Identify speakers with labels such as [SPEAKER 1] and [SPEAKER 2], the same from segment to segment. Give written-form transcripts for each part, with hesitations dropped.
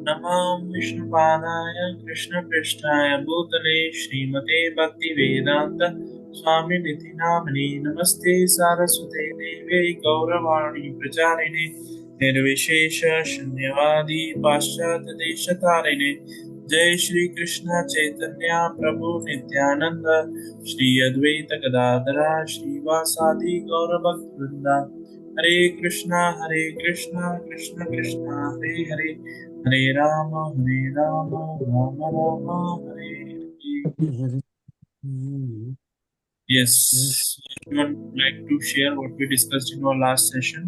[SPEAKER 1] नमो विष्णुपादाय कृष्णपृष्ठाय भूतले श्रीमते भक्तिवेदान्त स्वामिनिति नामिने नमस्ते सारस्वते देवे गौरवाणी प्रचारिणे निर्विशेष शून्यवादी पाश्चात्य देशतारिणे जय श्री कृष्ण चैतन्य प्रभु नित्यानंद श्री अद्वैत गदाधरा श्रीवासादि गौरभक्तवृंदा हरे Krishna Krishna Krishna Hare Hare Hare Ram Ram Ram Hare Hare. Yes, anyone would like to share what we discussed in our last session?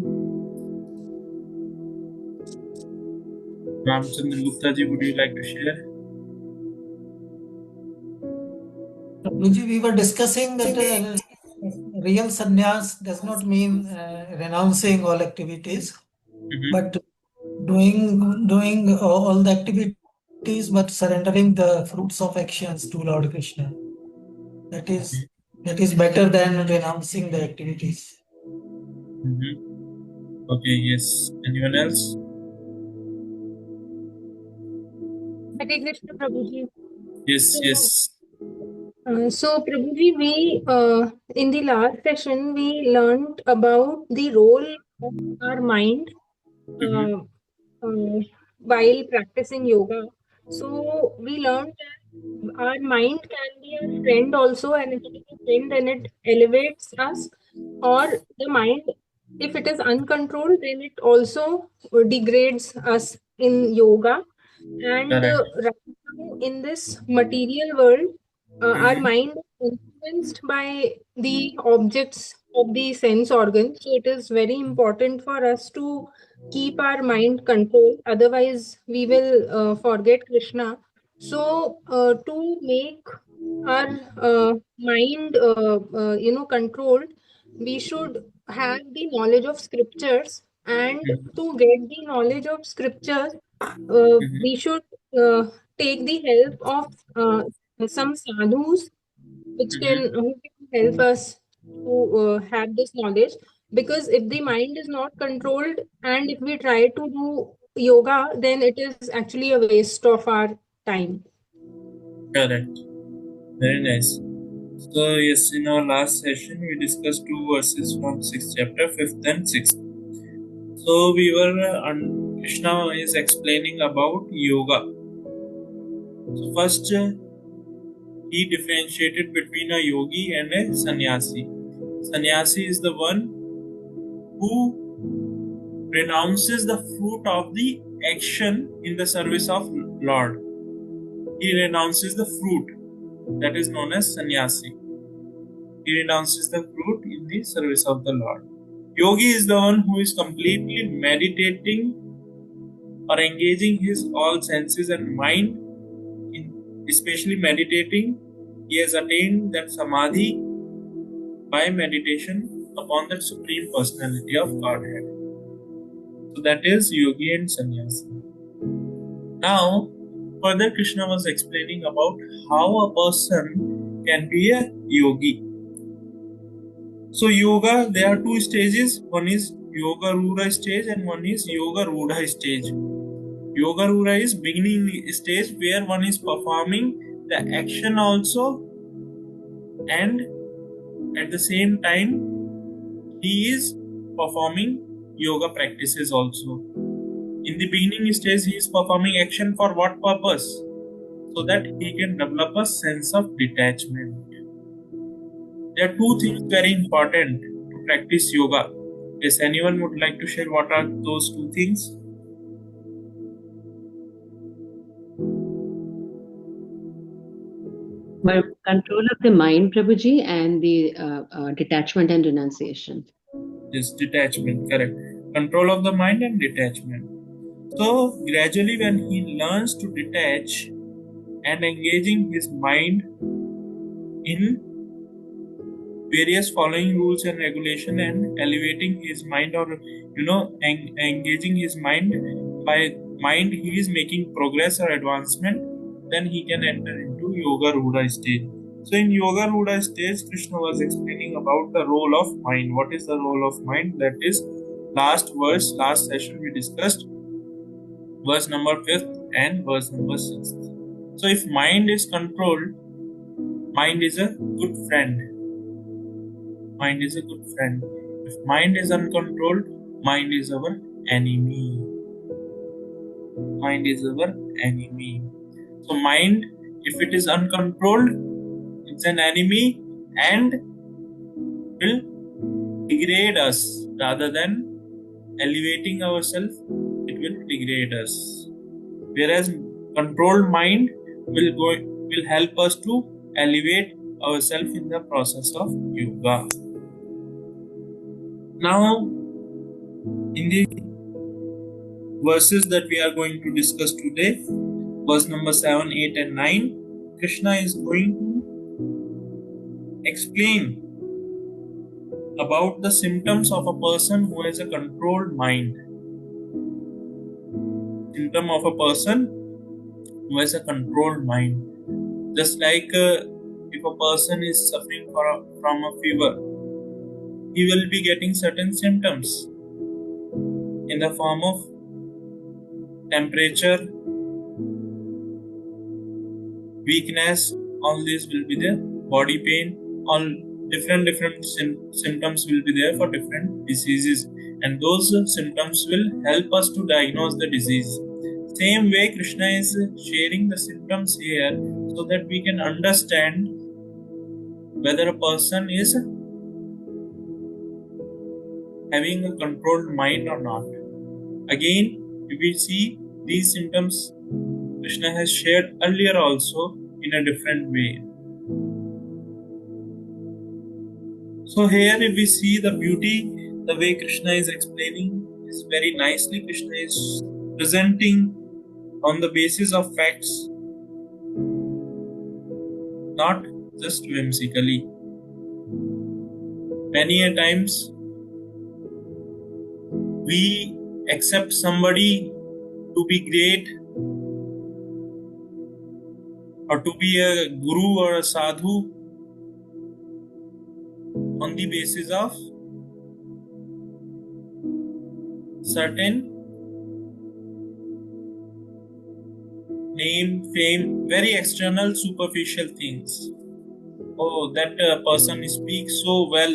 [SPEAKER 1] Ramchandra Gupta ji, would you like to share?
[SPEAKER 2] We were discussing that real sannyas does not mean renouncing all activities, but doing all the activities, but surrendering the fruits of actions to Lord Krishna. That is better than renouncing the activities.
[SPEAKER 1] Okay, yes. Anyone else?
[SPEAKER 3] Hare Krishna, Prabhuji.
[SPEAKER 1] Yes.
[SPEAKER 3] So, Prabhuji, we in the last session we learned about the role of our mind while practicing yoga. So, we learned that our mind can be a friend also, and if it is a friend, then it elevates us. Or the mind, if it is uncontrolled, then it also degrades us in yoga. And right now, in this material world, our mind is influenced by the objects of the sense organs. So it is very important for us to keep our mind controlled. Otherwise, we will forget Krishna. So to make our mind, controlled, we should have the knowledge of scriptures. And to get the knowledge of scriptures, we should take the help of some sadhus who can help us to have this knowledge, because if the mind is not controlled and if we try to do yoga, then it is actually a waste of our time.
[SPEAKER 1] Correct. Very nice. So yes, in our last session we discussed two verses from 6th chapter, 5th and 6th. So we were Krishna is explaining about yoga. So first he differentiated between a yogi and a sannyasi. Sannyasi is the one who renounces the fruit of the action in the service of Lord. He renounces the fruit, that is known as sannyasi. He renounces the fruit in the service of the Lord. Yogi is the one who is completely meditating or engaging his all senses and mind in especially meditating. He has attained that samadhi by meditation upon the Supreme Personality of Godhead. So that is yogi and sannyasi. Now, further Krishna was explaining about how a person can be a yogi. So yoga, there are two stages. One is yoga rudha stage and one is yoga rudha stage. Yoga rudha is beginning stage where one is performing the action also, and at the same time he is performing yoga practices also. In the beginning stage he is performing action for what purpose? So that he can develop a sense of detachment. There are two things very important to practice yoga. Yes, anyone would like to share what are those two things?
[SPEAKER 4] Control of the mind, Prabhuji, and the detachment and renunciation.
[SPEAKER 1] Yes, detachment, correct. Control of the mind and detachment. So gradually when he learns to detach and engaging his mind in various following rules and regulation and elevating his mind, or engaging his mind, by mind he is making progress or advancement, then he can enter into yoga rudha stage. So in yoga rudha stage, Krishna was explaining about the role of mind. What is the role of mind? That is last session we discussed verse number 5th. and verse number 6. So if mind is controlled, mind is a good friend. Mind is a good friend. If mind is uncontrolled, mind is our enemy. Mind is our enemy. So mind, if it is uncontrolled, it's an enemy and will degrade us rather than elevating ourselves. It will degrade us. Whereas controlled mind will help us to elevate ourselves in the process of yoga. Now, in the verses that we are going to discuss today, verse number 7, 8 and 9, Krishna is going to explain about the symptoms of a person who has a controlled mind. Symptom of a person who has a controlled mind. Just like if a person is suffering from a fever, he will be getting certain symptoms in the form of temperature, weakness, all these will be there, body pain, all different symptoms will be there for different diseases, and those symptoms will help us to diagnose the disease. Same way Krishna is sharing the symptoms here so that we can understand whether a person is having a controlled mind or not. Again, if we see these symptoms, Krishna has shared earlier also in a different way. So here if we see the beauty, the way Krishna is explaining is very nicely. Krishna is presenting on the basis of facts, not just whimsically. Many a times we accept somebody to be great or to be a guru or a sadhu on the basis of certain name, fame, very external, superficial things. Oh, that person speaks so well.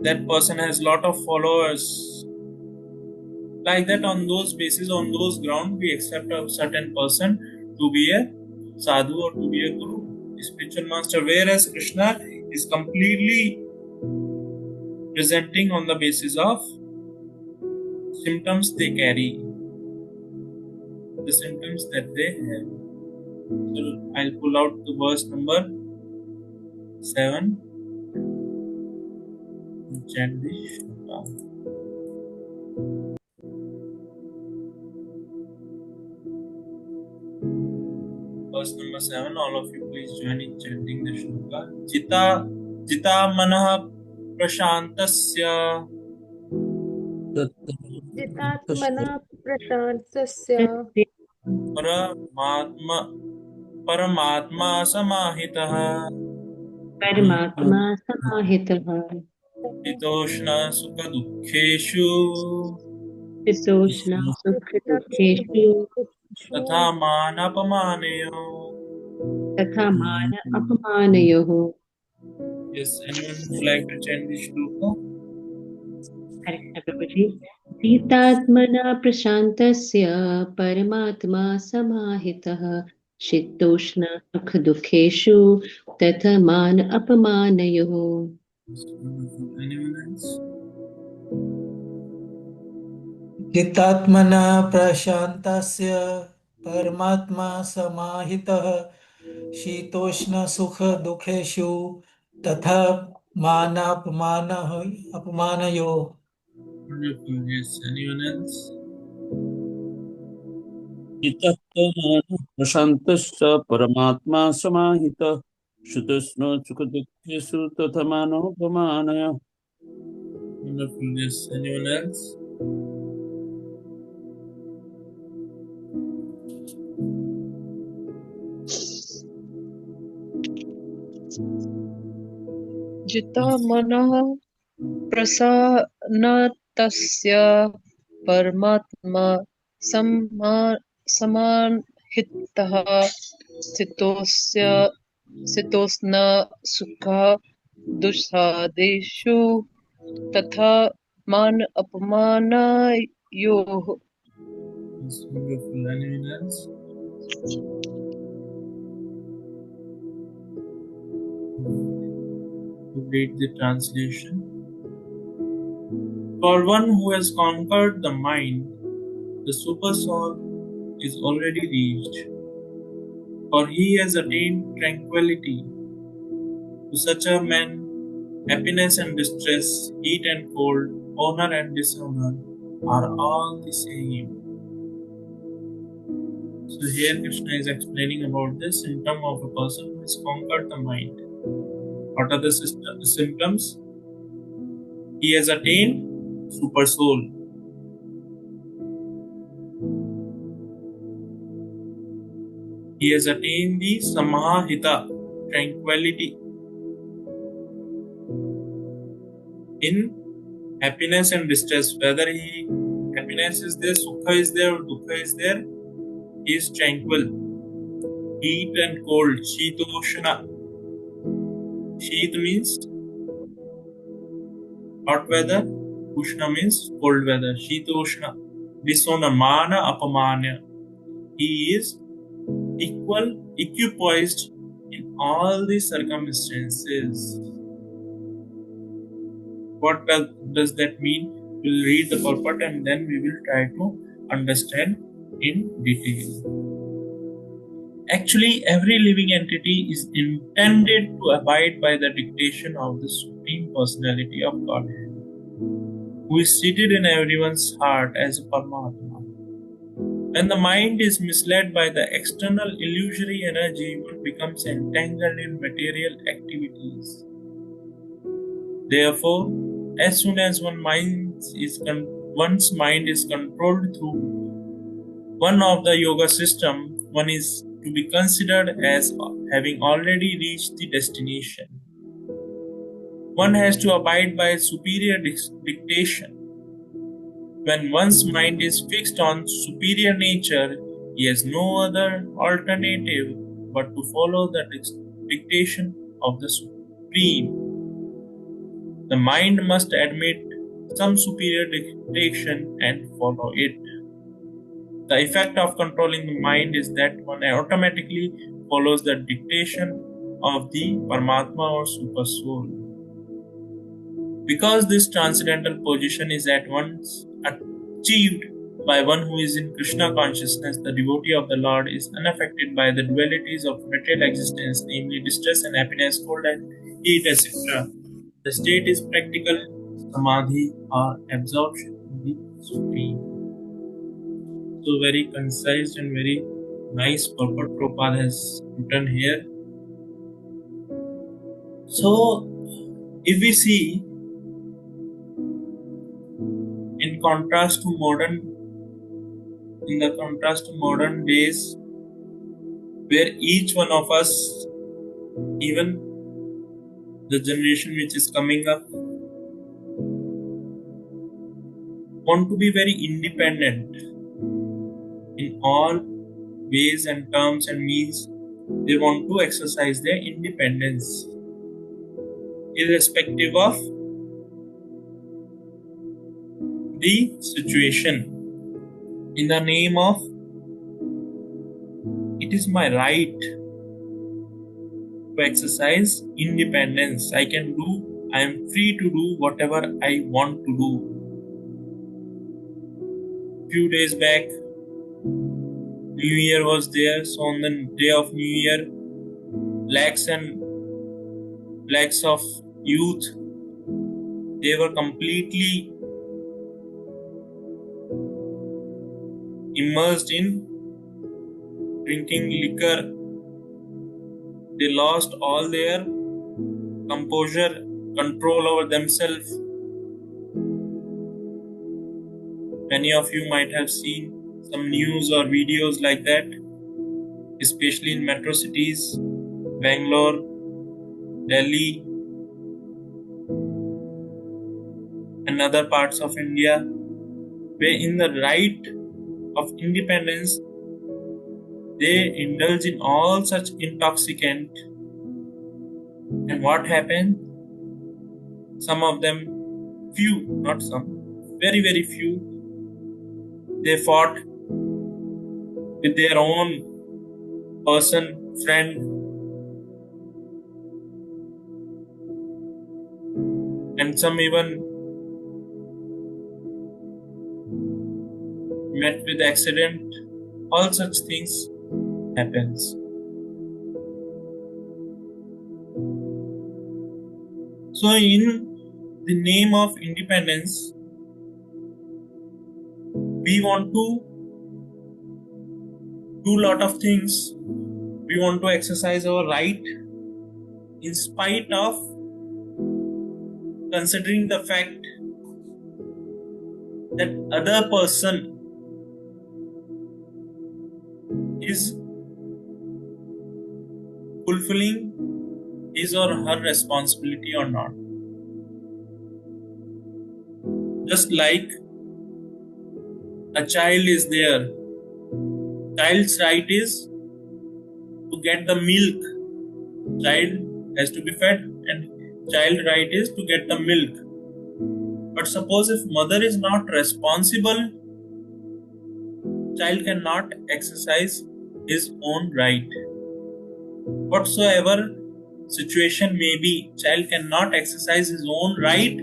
[SPEAKER 1] That person has lot of followers. Like that, on those bases, on those grounds, we accept a certain person to be a sadhu or to be a guru, a spiritual master. Whereas Krishna is completely presenting on the basis of symptoms they carry, the symptoms that they have. So I'll pull out the verse number 7 and chant the shloka. Verse number 7, all of you please join in chanting the shloka. Jita manah prashantasya
[SPEAKER 3] Jitatmana prashantasya
[SPEAKER 1] paramatma samahitah
[SPEAKER 4] Paramatma samahitah
[SPEAKER 1] hitoshna sukha dukkheshu
[SPEAKER 4] Hitoshna sukha dukkeshu
[SPEAKER 1] तथा मानपमानयो.
[SPEAKER 4] तथा मान अपमानयोः.
[SPEAKER 1] Yes, anyone would like to chant this shloka?
[SPEAKER 4] Hare Krishna Prabhuji. Siddhatmana prashantasya paramatma samahitah Shitoshna sukha dukkeshu tatha man apamanayoः.
[SPEAKER 1] Anyone else?
[SPEAKER 2] चित्तात्मना प्रशान्तस्य परमात्मा समाहितः शीतोष्ण सुख दुखेषु तथा मानापमानः अपमानयोः.
[SPEAKER 1] Wonderful. Yes, anyone else?
[SPEAKER 5] चित्तः प्रशान्तश्च परमात्मा समाहितः शुतस्नो सुखदुःखेषु तथा मानोपमानय.
[SPEAKER 1] Wonderful. Yes, anyone else?
[SPEAKER 6] जिता मनः प्रसन्नतस्य परमात्मा समाहितः स्थितोऽस्न सुखः दुःसादेषु तथा मान अपमानयोः.
[SPEAKER 1] It's beautiful. Anyone else? To read the translation. For one who has conquered the mind, the super soul is already reached, for he has attained tranquility. To such a man, happiness and distress, heat and cold, honor and dishonor are all the same. So here Krishna is explaining about the symptom of a person who has conquered the mind. What are the symptoms? He has attained super soul. He has attained the samahita, tranquility. In happiness and distress, whether happiness is there, sukha is there, or dukha is there, he is tranquil. Heat and cold, shitoshna. Sheet means hot weather, ushna means cold weather. Shitoshna. Dishonor, mana, apamanya. He is equipoised in all the circumstances. What does that mean? We'll read the purport and then we will try to understand in detail. Actually, every living entity is intended to abide by the dictation of the Supreme Personality of Godhead, who is seated in everyone's heart as a Paramatma. When the mind is misled by the external illusory energy, one becomes entangled in material activities. Therefore, as soon as one's mind is controlled through one of the yoga system, one is to be considered as having already reached the destination. One has to abide by superior dictation. When one's mind is fixed on superior nature, he has no other alternative but to follow the dictation of the Supreme. The mind must admit some superior dictation and follow it. The effect of controlling the mind is that one automatically follows the dictation of the Paramatma or Super Soul. Because this transcendental position is at once achieved by one who is in Krishna consciousness, the devotee of the Lord is unaffected by the dualities of material existence, namely distress and happiness, cold and heat, etc. The state is practical samadhi or absorption in the Supreme. So very concise and very nice purport Prabhupada has written here. So if we see, in the contrast to modern days, where each one of us, even the generation which is coming up, want to be very independent in all ways and terms and means. They want to exercise their independence irrespective of the situation, in the name of it is my right to exercise independence. I am free to do whatever I want to do. Few days back, New Year was there, so on the day of New Year, lakhs and lakhs of youth, they were completely immersed in drinking liquor. They lost all their composure, control over themselves. Many of you might have seen some news or videos like that, especially in metro cities, Bangalore, Delhi, and other parts of India, where in the right of independence, they indulge in all such intoxicant. And what happened? Some of them, few, not some, very, very few, they fought with their own person, friend, and some even met with accident. All such things happens. So in the name of independence, we want to do a lot of things. We want to exercise our right in spite of considering the fact that other person is fulfilling his or her responsibility or not. Just like a child is there, child's right is to get the milk. Child has to be fed and child right is to get the milk. But suppose if mother is not responsible, child cannot exercise his own right. Whatsoever situation may be, child cannot exercise his own right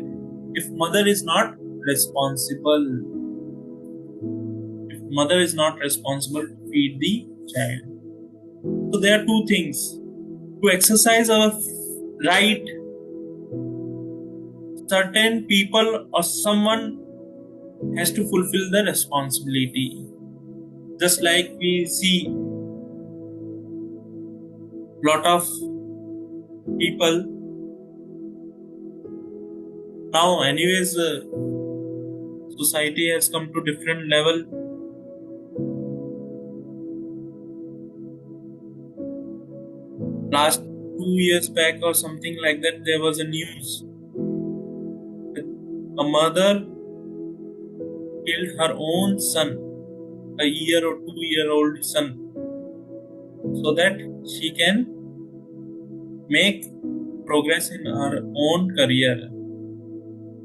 [SPEAKER 1] if mother is not responsible. If mother is not responsible to feed the child. So there are two things. To exercise our right, certain people or someone has to fulfill the responsibility. Just like we see lot of people now, anyways, society has come to different level. Last 2 years back or something like that, there was a news. A mother killed her own son, a year or 2-year-old son, so that she can make progress in her own career.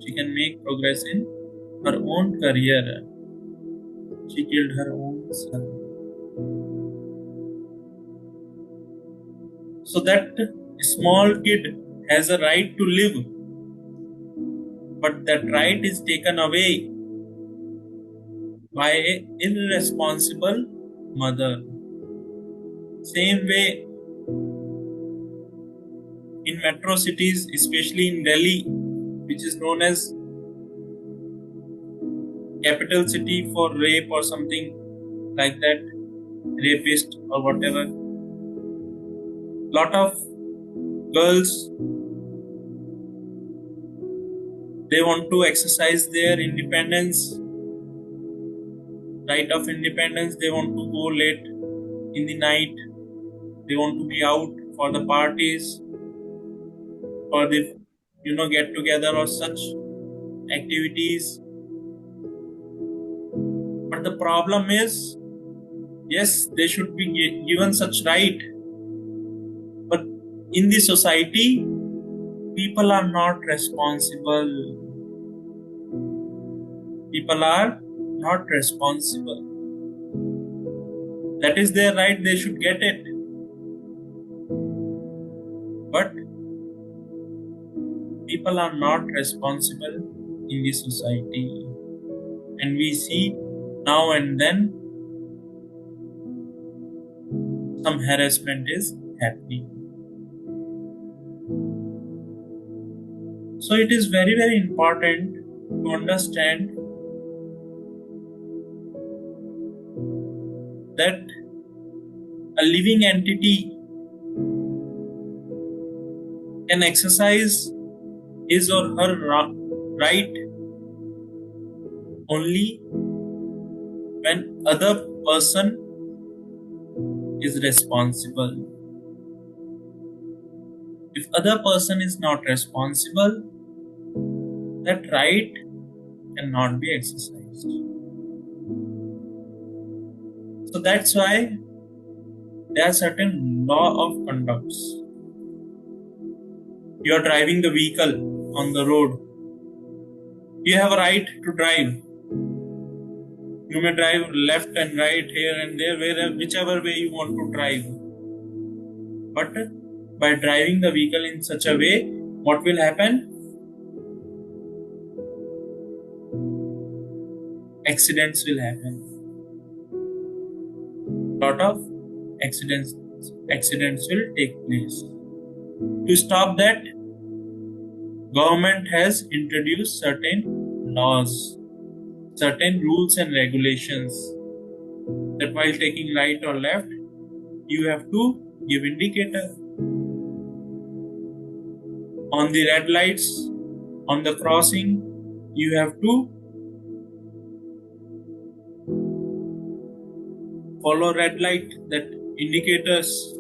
[SPEAKER 1] She can make progress in her own career. She killed her own son. So that small kid has a right to live, but that right is taken away by an irresponsible mother. Same way, in metro cities, especially in Delhi, which is known as capital city for rape or something like that, rapist or whatever. Lot of girls, they want to exercise their independence, right of independence. They want to go late in the night. They want to be out for the parties, for the get together or such activities. But the problem is, yes, they should be given such right, but in the society, people are not responsible. People are not responsible. That is their right, they should get it. But people are not responsible in the society. And we see now and then some harassment is happening. So it is very, very important to understand that a living entity can exercise his or her right only when other person is responsible. If other person is not responsible, that right cannot be exercised. So that's why there are certain law of conducts. You are driving the vehicle on the road. You have a right to drive. You may drive left and right, here and there, whichever way you want to drive. But by driving the vehicle in such a way, what will happen? Accidents will happen. Lot of accidents will take place. To stop that, government has introduced certain laws, certain rules and regulations, that while taking right or left, you have to give indicator. On the red lights, on the crossing, you have to follow red light, that indicators.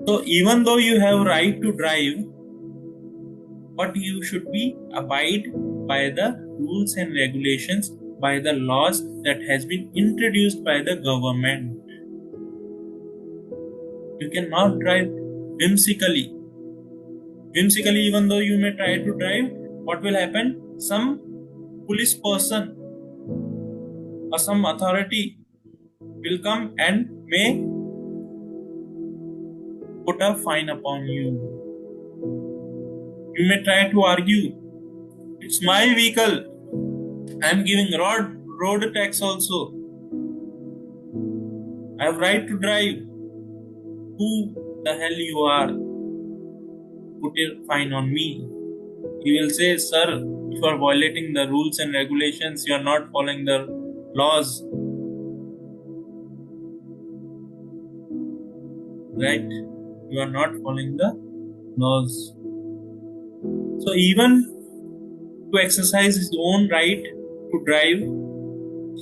[SPEAKER 1] So even though you have right to drive, but you should be abide by the rules and regulations, by the laws that has been introduced by the government. You cannot drive whimsically. Whimsically, even though you may try to drive, what will happen? Some police person or some authority will come and may put a fine upon you. You may try to argue, it's my vehicle, I am giving road tax also, I have right to drive. Who the hell you are? Put a fine on me. He will say, sir, you are violating the rules and regulations, you are not following the laws. Right? You are not following the laws. So even to exercise his own right to drive,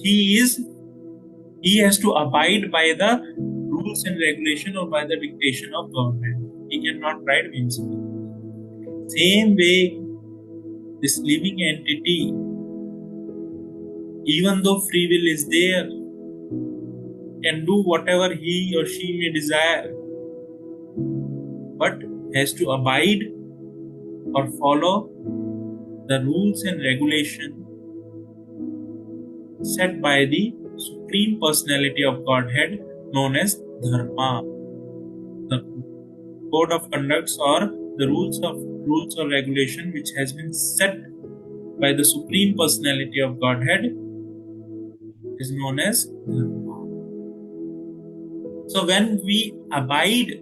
[SPEAKER 1] he has to abide by the rules and regulation or by the dictation of government. He cannot ride whimsically. Same way, this living entity, even though free will is there, can do whatever he or she may desire, but has to abide or follow the rules and regulation set by the Supreme Personality of Godhead known as Dharma. The code of conducts or the rules or regulation which has been set by the Supreme Personality of Godhead is known as Dharma. So when we abide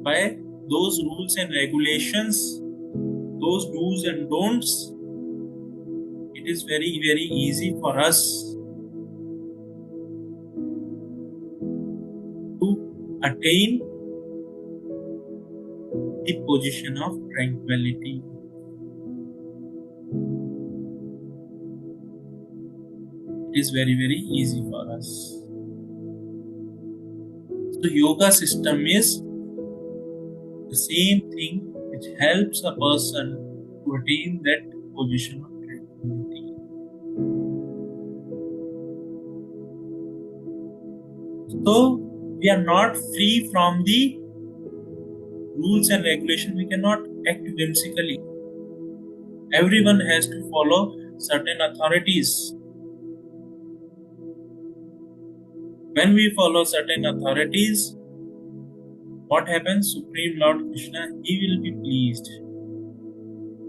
[SPEAKER 1] by those rules and regulations, those do's and don'ts, it is very, very easy for us to attain the position of tranquility. It is very, very easy for us. So yoga system is the same thing which helps a person to attain that position of tranquility. So we are not free from the rules and regulations. We cannot act whimsically. Everyone has to follow certain authorities. When we follow certain authorities, what happens? Supreme Lord Krishna, he will be pleased.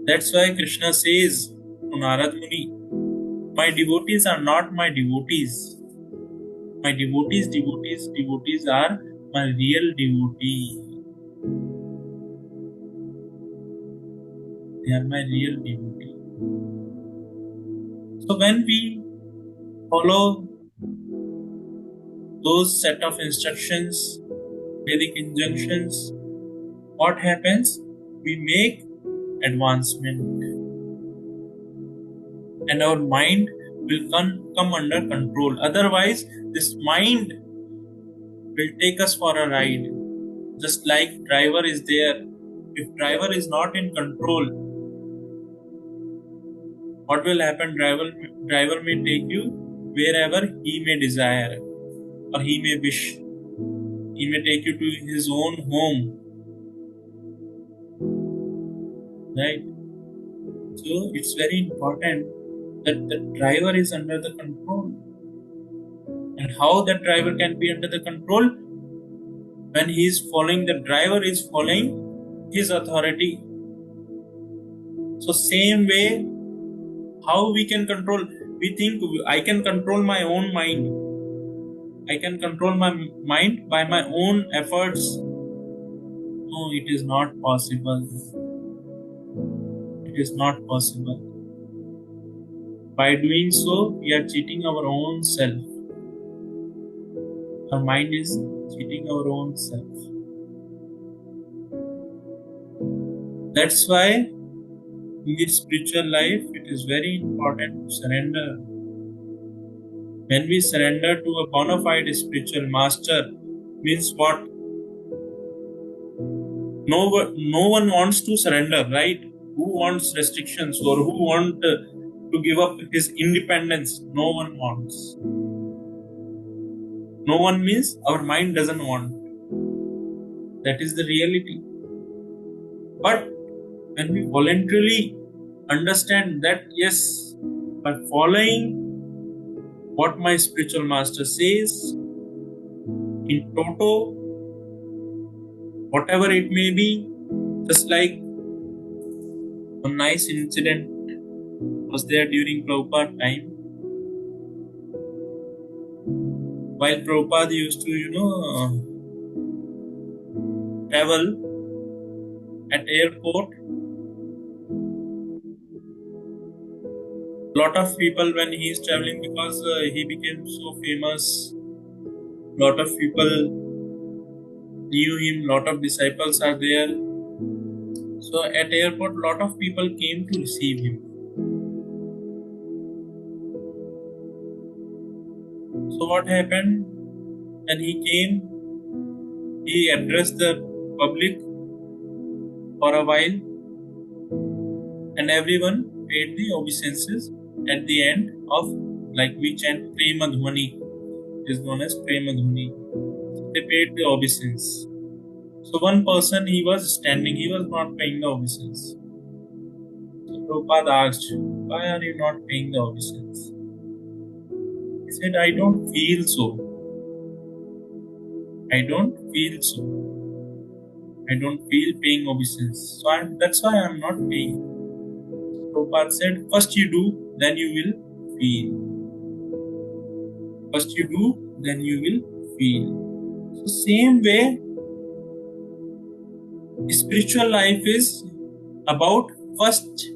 [SPEAKER 1] That's why Krishna says to Narad Muni, my devotees are not my devotees. My devotees are my real devotee. They are my real devotee. So when we follow those set of instructions, Vedic injunctions, what happens? We make advancement. And our mind will come under control. Otherwise, this mind will take us for a ride. Just like driver is there. If driver is not in control, what will happen? Driver may take you wherever he may desire or he may wish. He may take you to his own home, right? So it's very important that the driver is under the control. And how the driver can be under the control? When he is following, the driver is following his authority. So same way, how we can control? We think I can control my own mind. I can control my mind by my own efforts. No, it is not possible. It is not possible. By doing so, we are cheating our own self. Our mind is cheating our own self. That's why in this spiritual life, it is very important to surrender. When we surrender to a bona fide spiritual master, means what? No one wants to surrender, right? Who wants restrictions or who want to give up his independence? No one wants. No one means our mind doesn't want. That is the reality. But when we voluntarily understand that, yes, by following what my spiritual master says, in toto, whatever it may be, just like a nice incident was there during Prabhupada time. While Prabhupada used to, travel at airport, lot of people when he is traveling, because he became so famous, lot of people knew him, lot of disciples are there. So at airport, lot of people came to receive him. So what happened? When he came, he addressed the public for a while, and everyone paid the obeisances at the end of, like we chant Prema Dhvani, is known as Prema Dhvani. So they paid the obeisance. So one person, he was standing, he was not paying the obeisance. So Prabhupada asked, why are you not paying the obeisance? He said, I don't feel so. I don't feel so. I don't feel paying obeisance. So that's why I'm not paying. Prabhupada said, first you do, then you will feel. First you do, then you will feel. So same way, spiritual life is about first,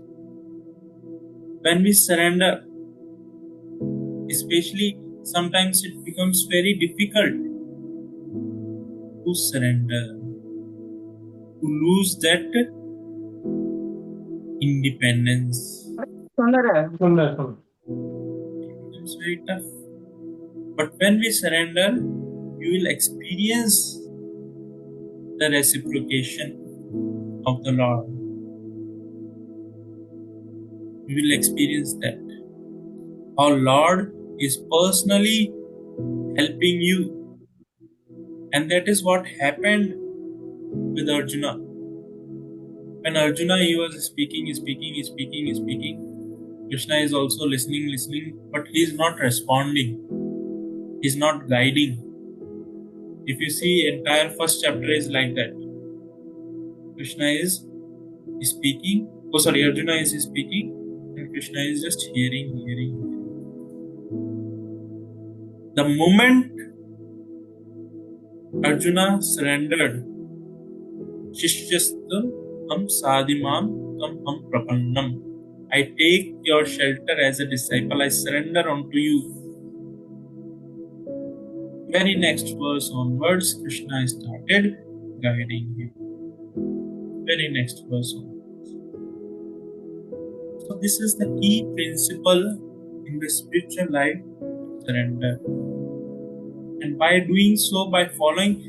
[SPEAKER 1] when we surrender, especially sometimes it becomes very difficult to surrender, to lose that independence. It's very tough. But when we surrender, you will experience the reciprocation of the Lord. You will experience that. How Lord is personally helping you. And that is what happened with Arjuna. When Arjuna, he was speaking, Krishna is also listening, but he is not responding. He is not guiding. If you see, entire first chapter is like that. Krishna is speaking. Arjuna is speaking, and Krishna is just hearing. The moment Arjuna surrendered, Shishyastam ham sadimam tam ham prapannam. I take your shelter as a disciple. I surrender unto you. Very next verse onwards, Krishna started guiding him. Very next verse onwards. So this is the key principle in the spiritual life, surrender. And by doing so, by following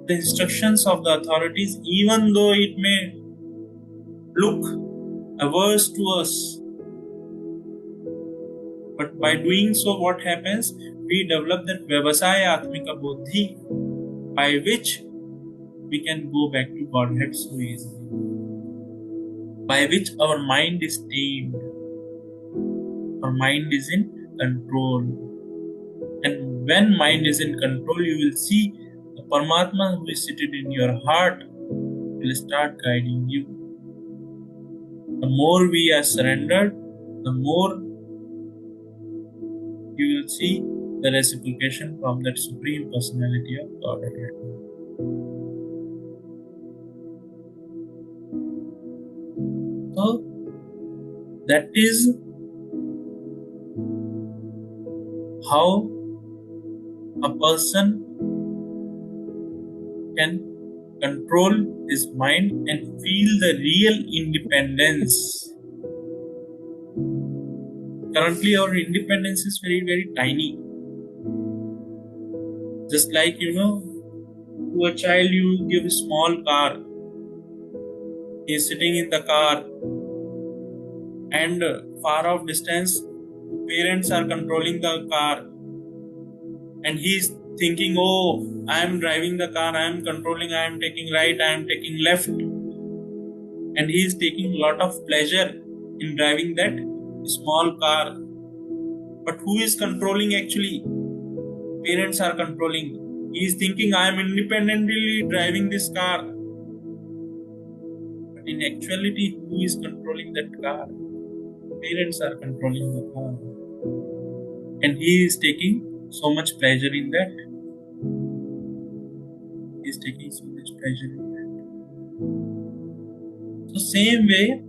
[SPEAKER 1] the instructions of the authorities, even though it may look averse to us, But by doing so, what happens? We develop that Vyavasaya Atmika Buddhi, by which we can go back to Godhead so easily. By which our mind is tamed. Our mind is in control. And when mind is in control, you will see the Paramatma who is seated in your heart will start guiding you. The more we are surrendered, the more you will see the reciprocation from that Supreme Personality of Godhead. So, that is how a person can control his mind and feel the real independence. Currently, our independence is very, very tiny. Just like, to a child you give a small car. He is sitting in the car and far off distance, parents are controlling the car. And he is thinking, oh, I am driving the car, I am controlling, I am taking right, I am taking left. And he is taking a lot of pleasure in driving that small car. But who is controlling actually? Parents are controlling. He is thinking, I am independently driving this car. But in actuality, who is controlling that car? Parents are controlling the car. And he is taking so much pleasure in that. He is taking so much pleasure in that. So same way,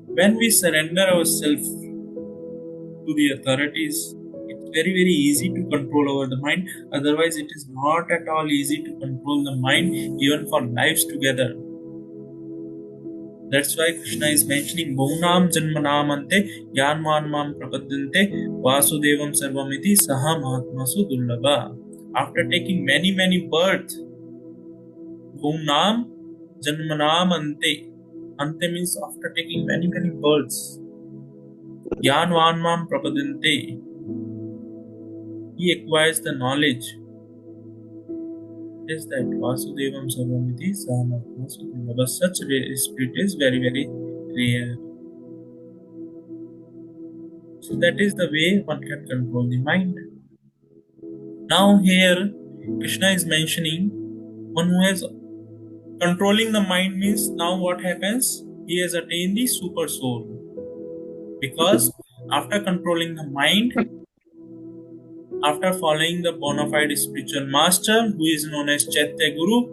[SPEAKER 1] when we surrender ourselves to the authorities, it's very, very easy to control over the mind. Otherwise, it is not at all easy to control the mind, even for lives together. That's why Krishna is mentioning Bhunam Janmanam Ante Yanmanmam Prapadyante Vasudevam Sarvamiti Saha Mahatmasu Dullabha. After taking many, many births, Bhunam Janmanam Ante. Ante means after taking many, many births. Yanmanmam Prapadyante. He acquires the knowledge. Is that Vasudevam Sarvamiti Sahamatmasu Dullabha. Such spirit is very, very rare. So that is the way one can control the mind. Now here Krishna is mentioning one who has controlling the mind means now what happens? He has attained the super soul. Because after controlling the mind, after following the bona fide spiritual master who is known as Chaitya Guru,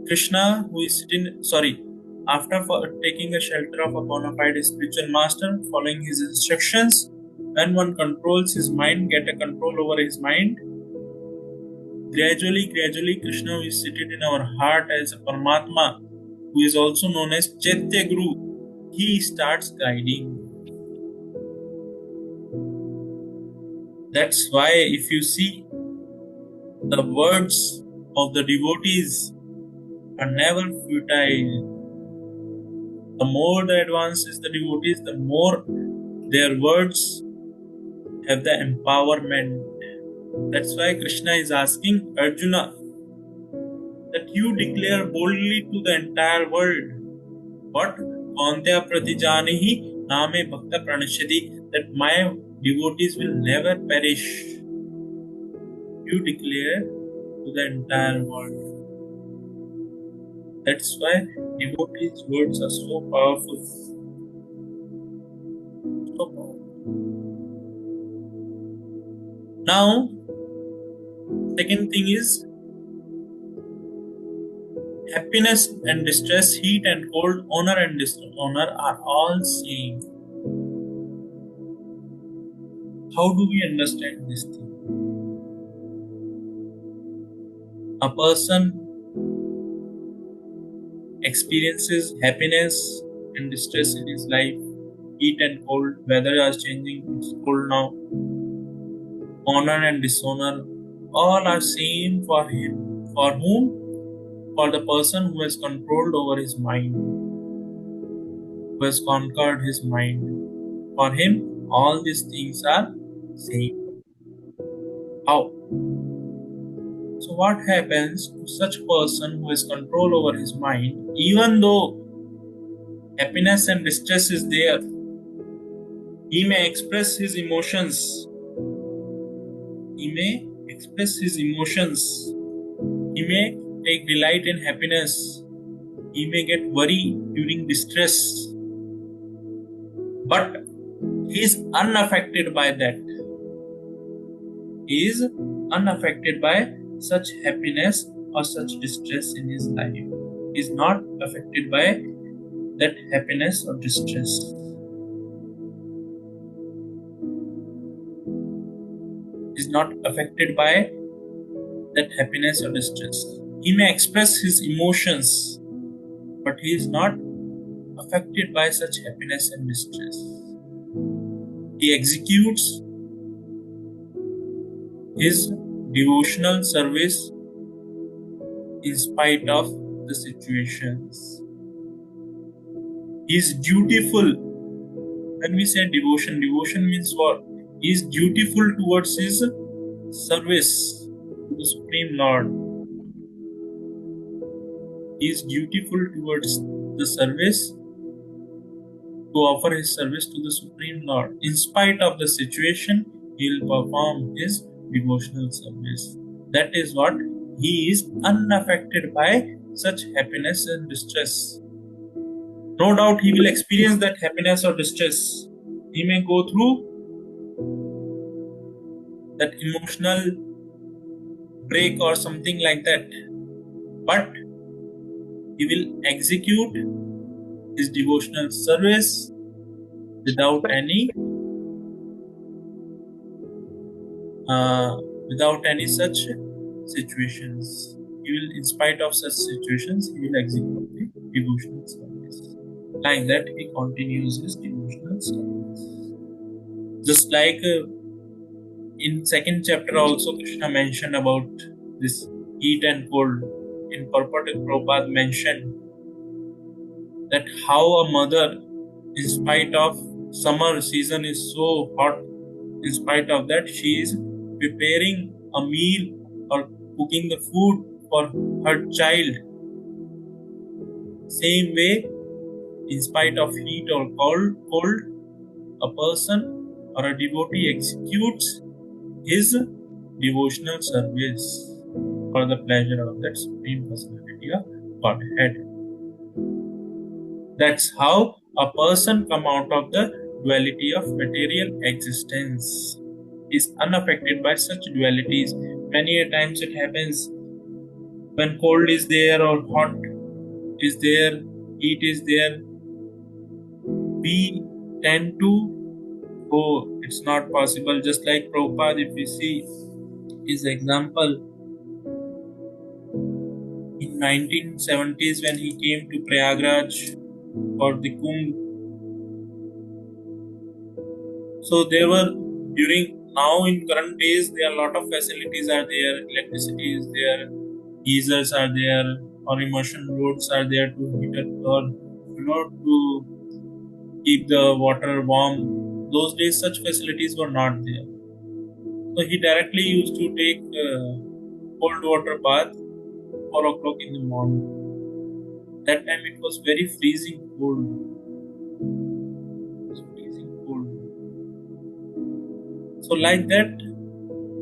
[SPEAKER 1] Krishna who is after taking a shelter of a bona fide spiritual master, following his instructions, when one controls his mind, get a control over his mind, gradually Krishna who is seated in our heart as a Paramatma, who is also known as Chaitya Guru, he starts guiding. That's why if you see the words of the devotees are never futile. The more the advanced is the devotees, the more their words have the empowerment. That's why Krishna is asking Arjuna that you declare boldly to the entire world. What? Kaunteya pratijanihi name bhakta pranashyati, that my devotees will never perish. You declare to the entire world. That's why devotees' words are so powerful. So powerful. Now, second thing is happiness and distress, heat and cold, honor and dishonor are all same. How do we understand this thing? A person experiences happiness and distress in his life, heat and cold, weather is changing, it's cold now, honor and dishonor, all are same for him. For whom? for the person who has controlled over his mind, who has conquered his mind. For him, all these things are same. How? So what happens to such person who has control over his mind, even though happiness and distress is there, he may express his emotions. He may express his emotions. He may take delight in happiness. He may get worried during distress. But he is unaffected by that. He is unaffected by such happiness or such distress in his life. He is not affected by that happiness or distress. He is not affected by that happiness or distress. He may express his emotions, but he is not affected by such happiness and distress. He executes his devotional service in spite of the situations. He is dutiful. When we say devotion, devotion means what? He is dutiful towards his service to the Supreme Lord. He is dutiful towards the service, to offer his service to the Supreme Lord. In spite of the situation, he will perform his devotional service. That is what he is unaffected by such happiness and distress. No doubt he will experience that happiness or distress. He may go through that emotional break or something like that. But he will execute his devotional service without any such situations. He will, in spite of such situations, he will execute the devotional service. Like that, he continues his devotional service. Just like in second chapter also, Krishna mentioned about this heat and cold. In purport, Prabhupada mentioned that how a mother, in spite of summer season is so hot, in spite of that, she is preparing a meal or cooking the food for her child. Same way, in spite of heat or cold, a person or a devotee executes his devotional service for the pleasure of that Supreme Personality of Godhead. That's how a person come out of the duality of material existence. Is unaffected by such dualities. Many a times it happens when cold is there or hot is there, heat is there, we tend to, oh, it's not possible. Just like Prabhupada, if we see his example, in 1970s when he came to Prayagraj for the Kumbh, so there were, during now in current days, there are a lot of facilities are there, electricity is there, geysers are there, or immersion roads are there to heat it, or to keep the water warm. Those days such facilities were not there. So he directly used to take cold water bath 4 o'clock in the morning. That time it was very freezing cold. So like that,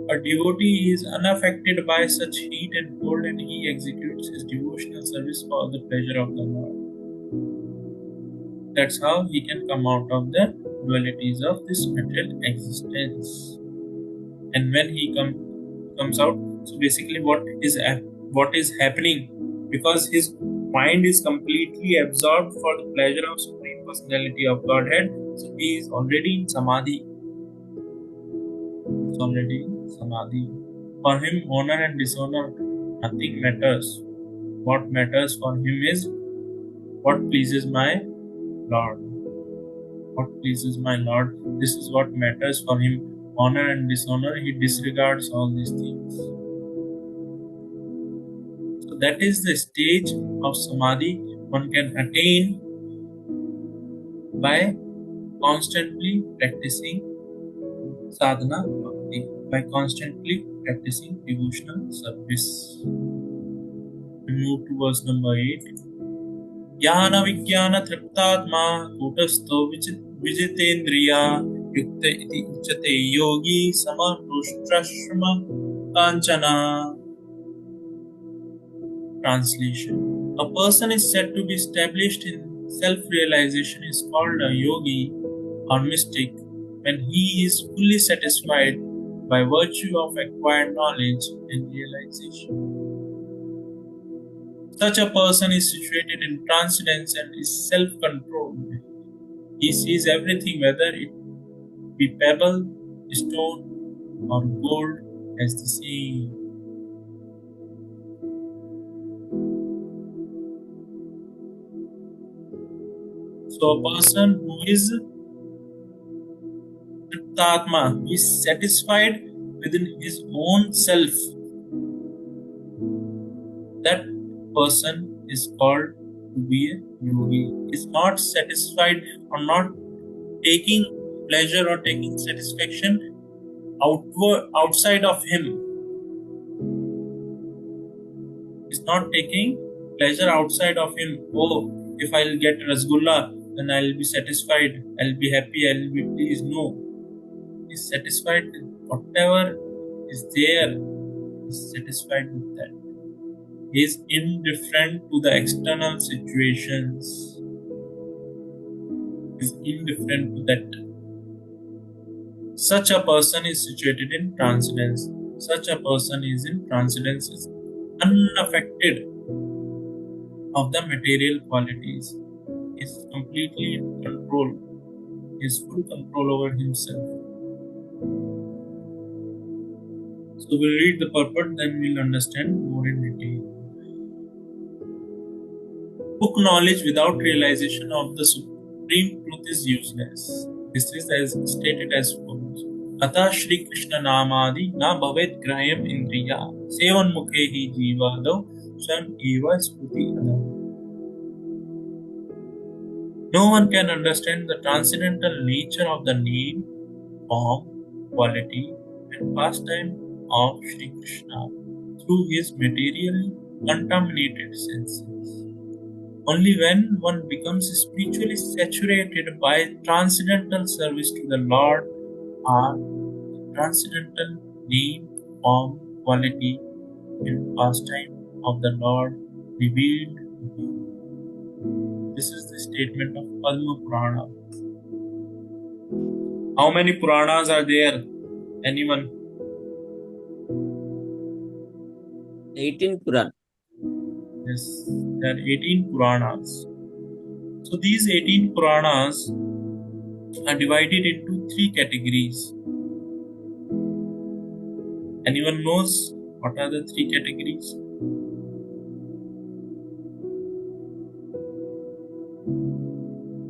[SPEAKER 1] a devotee is unaffected by such heat and cold, and he executes his devotional service for the pleasure of the Lord. That's how he can come out of the dualities of this material existence. And when he comes out, so basically what is happening, because his mind is completely absorbed for the pleasure of Supreme Personality of Godhead, so he is already in Samadhi. For him, honor and dishonor, nothing matters. What matters for him is what pleases my Lord. What pleases my Lord, this is what matters for him. Honor and dishonor, he disregards all these things. So that is the stage of samadhi one can attain by constantly practicing sadhana bhakti, by constantly practicing devotional service. We move to verse number 8. ज्ञान विज्ञान तृप्तात्मा कूटस्थो विजितेन्द्रिया युक्त इति उच्यते योगी समदुष्टश्रम Kanchana. Translation: a person is said to be established in self-realization is called a yogi or mystic when he is fully satisfied by virtue of acquired knowledge and realization. Such a person is situated in transcendence and is self-controlled. He sees everything, whether it be pebble, stone, or gold, as the same. So a person who is Triptatma, who is satisfied within his own self, that person is called to be a yogi. Is not satisfied or not taking pleasure or taking satisfaction outside of him. Is not taking pleasure outside of him. Oh, if I'll get rasgulla, then I'll be satisfied, I'll be happy, I'll be pleased. No. Is satisfied with whatever is there, is satisfied with that. He is indifferent to the external situations. Is indifferent to that. Such a person is situated in transcendence. Such a person is in transcendence, is unaffected of the material qualities. Is completely in control. Is full control over himself. So we'll read the purport, then we'll understand more in detail. Book knowledge without realization of the supreme truth is useless. This is as stated as follows. Atha Shri Krishna Namadi na bhavet graham indriya sevan mukhe hi jivado swan eva spruti adam. No one can understand the transcendental nature of the name, form, quality, and pastime of Shri Krishna through his materially contaminated senses. Only when one becomes spiritually saturated by transcendental service to the Lord are transcendental name, form, quality, and pastime of the Lord revealed to him. This is the statement of Padma Purana. How many Puranas are there? Anyone?
[SPEAKER 5] 18 Puran.
[SPEAKER 1] Yes, there are 18 Puranas. So these 18 Puranas are divided into 3 categories. Anyone knows what are the 3 categories?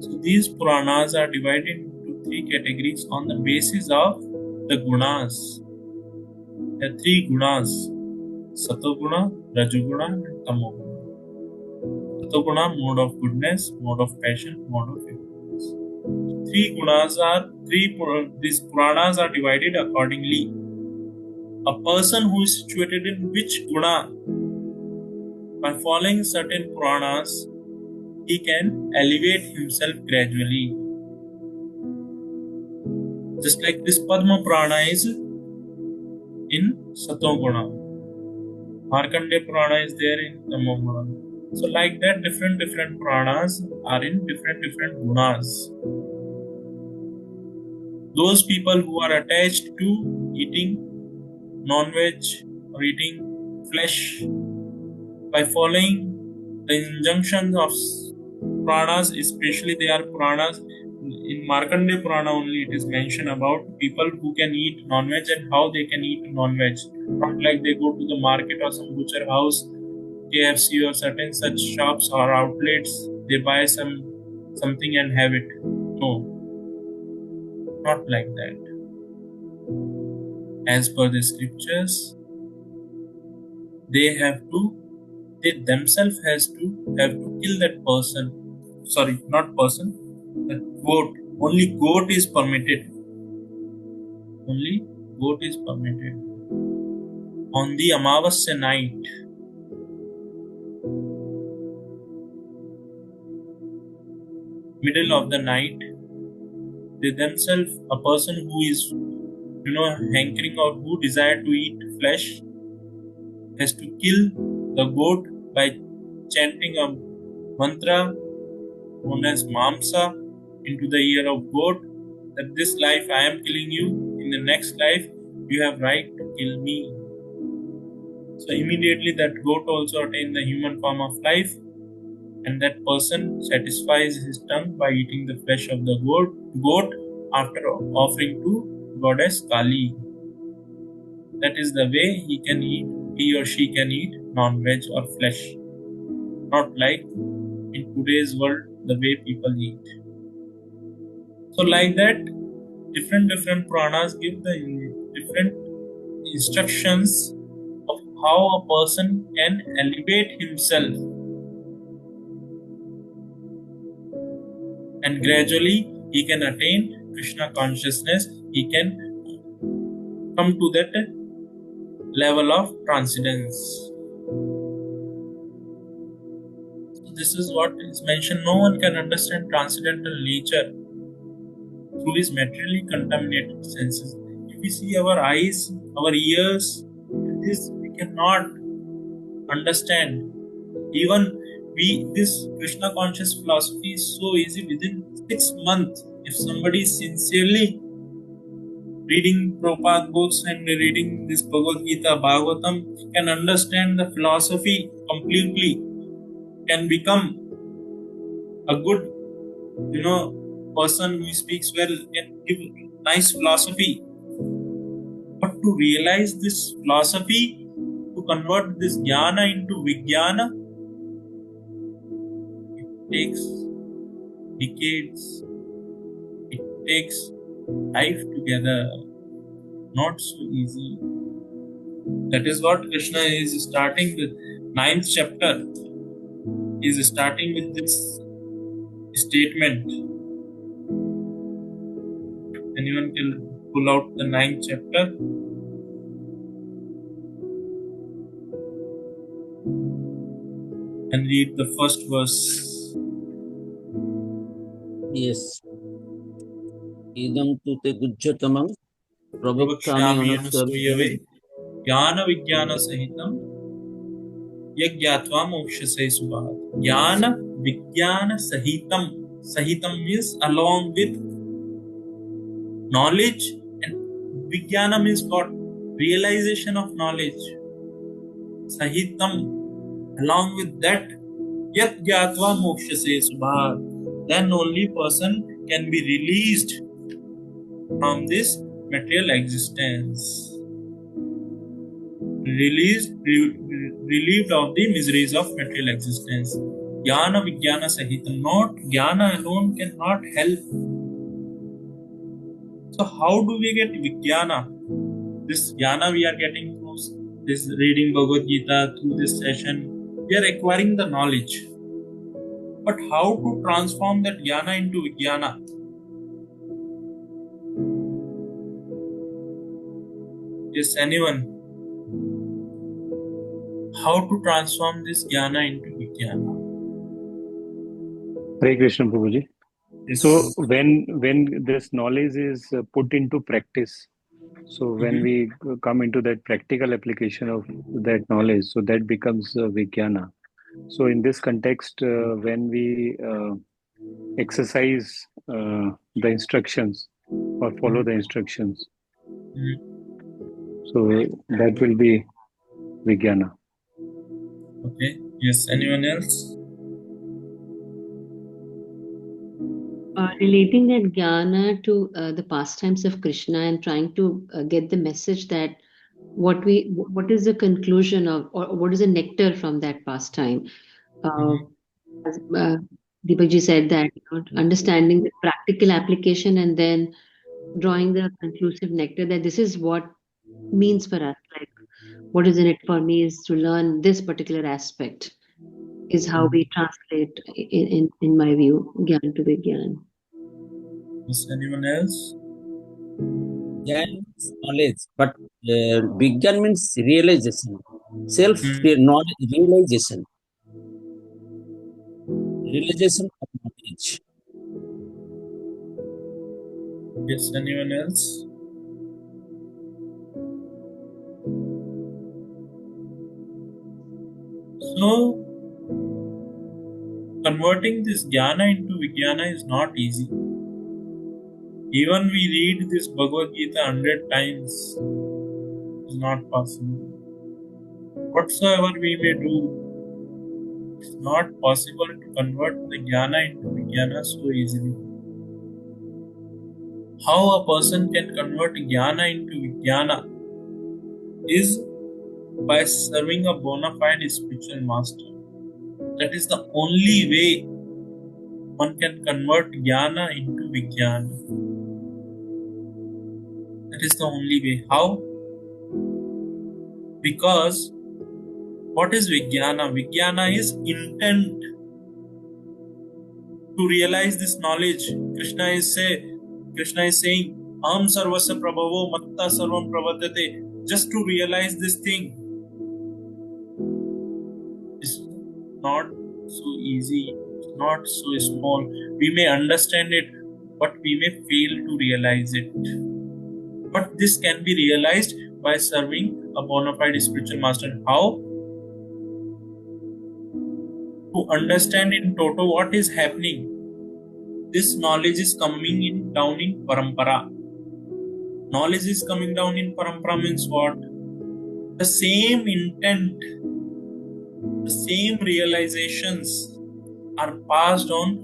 [SPEAKER 1] So these Puranas are divided into 3 categories on the basis of the gunas. There are 3 gunas: Satoguna, Rajoguna, and Tamoguna. Satoguna, mode of goodness, mode of passion, mode of ignorance. These Puranas are divided accordingly. A person who is situated in which guna, by following certain Puranas, he can elevate himself gradually. Just like this Padma Purana is in Satoguna. Markandeya Purana is there in Tamoguna. So like that, different Puranas are in different gunas. Those people who are attached to eating non-veg or eating flesh, by following the injunctions of Puranas, especially they are Puranas, in Markandeya Purana only it is mentioned about people who can eat non-veg and how they can eat non-veg. Not like they go to the market or some butcher house, KFC or certain such shops or outlets, they buy something and have it. No, not like that. As per the scriptures, they have to they themselves have to kill that person. Sorry, not person. That goat. Only goat is permitted. Only goat is permitted. On the Amavasya night, middle of the night, they themselves, a person who is, hankering or who desire to eat flesh, has to kill the goat by chanting a mantra known as Mamsa into the ear of goat, that this life I am killing you, in the next life you have right to kill me. So immediately that goat also attains the human form of life, and that person satisfies his tongue by eating the flesh of the goat after offering to goddess Kali. That is the way he or she can eat non-veg or flesh. Not like in today's world, the way people eat. So like that, different Puranas give the different instructions of how a person can elevate himself, and gradually he can attain Krishna consciousness. He can come to that level of transcendence. So this is what is mentioned. No one can understand transcendental nature through his materially contaminated senses. If we see our eyes, our ears, this we cannot understand. Even this Krishna conscious philosophy is so easy. Within 6 months, if somebody is sincerely reading Prabhupada books and reading this Bhagavad Gita, Bhagavatam, can understand the philosophy completely, can become a good, person who speaks well, can give nice philosophy. But to realize this philosophy, to convert this jnana into vijnana, it takes decades. It takes life together. Not so easy. That is what Krishna is starting with. 9th chapter is starting with this statement. Anyone can pull out the 9th chapter? And read the first verse.
[SPEAKER 5] Yes. Idam tu te gujjatamam
[SPEAKER 1] Prabhakshami
[SPEAKER 5] prabhakshami
[SPEAKER 1] anusuyave jnana vijnana sahitam yagyatva mokshase subhat. Jnana vijnana sahitam. Sahitam means along with knowledge, and vijnana means what? Realization of knowledge. Sahitam, along with that, yat gyatva mokshase subhat. Then only person can be released from this material existence. Relieved of the miseries of material existence. Jnana vijnana sahitam. Not jnana alone cannot help. So how do we get vijnana? This jnana we are getting through this reading Bhagavad Gita, through this session. We are acquiring the knowledge. But how to transform that jnana into vijnana? Yes, anyone? How to transform this jnana into vijnana?
[SPEAKER 7] Hare Krishna, Prabhuji.
[SPEAKER 1] Yes.
[SPEAKER 7] So when this knowledge is put into practice, so when we come into that practical application of that knowledge, so that becomes vijnana. So in this context, when we exercise the instructions or follow the instructions, so that will be vijnana.
[SPEAKER 1] Okay. Yes. Anyone else?
[SPEAKER 4] Relating that jnana to the pastimes of Krishna and trying to get the message that what is the conclusion of, or what is the nectar from that pastime. As Deepakji said that, understanding the practical application and then drawing the conclusive nectar, that this is what means for us. Like what is in it for me is to learn this particular aspect, is how we translate, in my view, Gyan to Vigyan.
[SPEAKER 1] Is anyone else?
[SPEAKER 5] Jnana means knowledge, but Vigyan means realization, realization, realization of knowledge.
[SPEAKER 1] Yes, anyone else? So, converting this jnana into vijnana is not easy. Even we read this Bhagavad Gita 100 times, it's not possible. Whatsoever we may do, it's not possible to convert the jnana into vijnana so easily. How a person can convert jnana into vijnana is by serving a bona fide spiritual master. That is the only way one can convert jnana into vijnana. That is the only way. How? Because what is vijnana? Vijnana is intent to realize this knowledge. Krishna is saying, Aham sarvasya prabhavo matta sarvam pravadate. Just to realize this thing is not so easy, it's not so small. We may understand it, but we may fail to realize it. But this can be realized by serving a bona fide spiritual master. How? To understand in toto what is happening. This knowledge is coming down in parampara. Knowledge is coming down in parampara means what? The same intent, the same realizations are passed on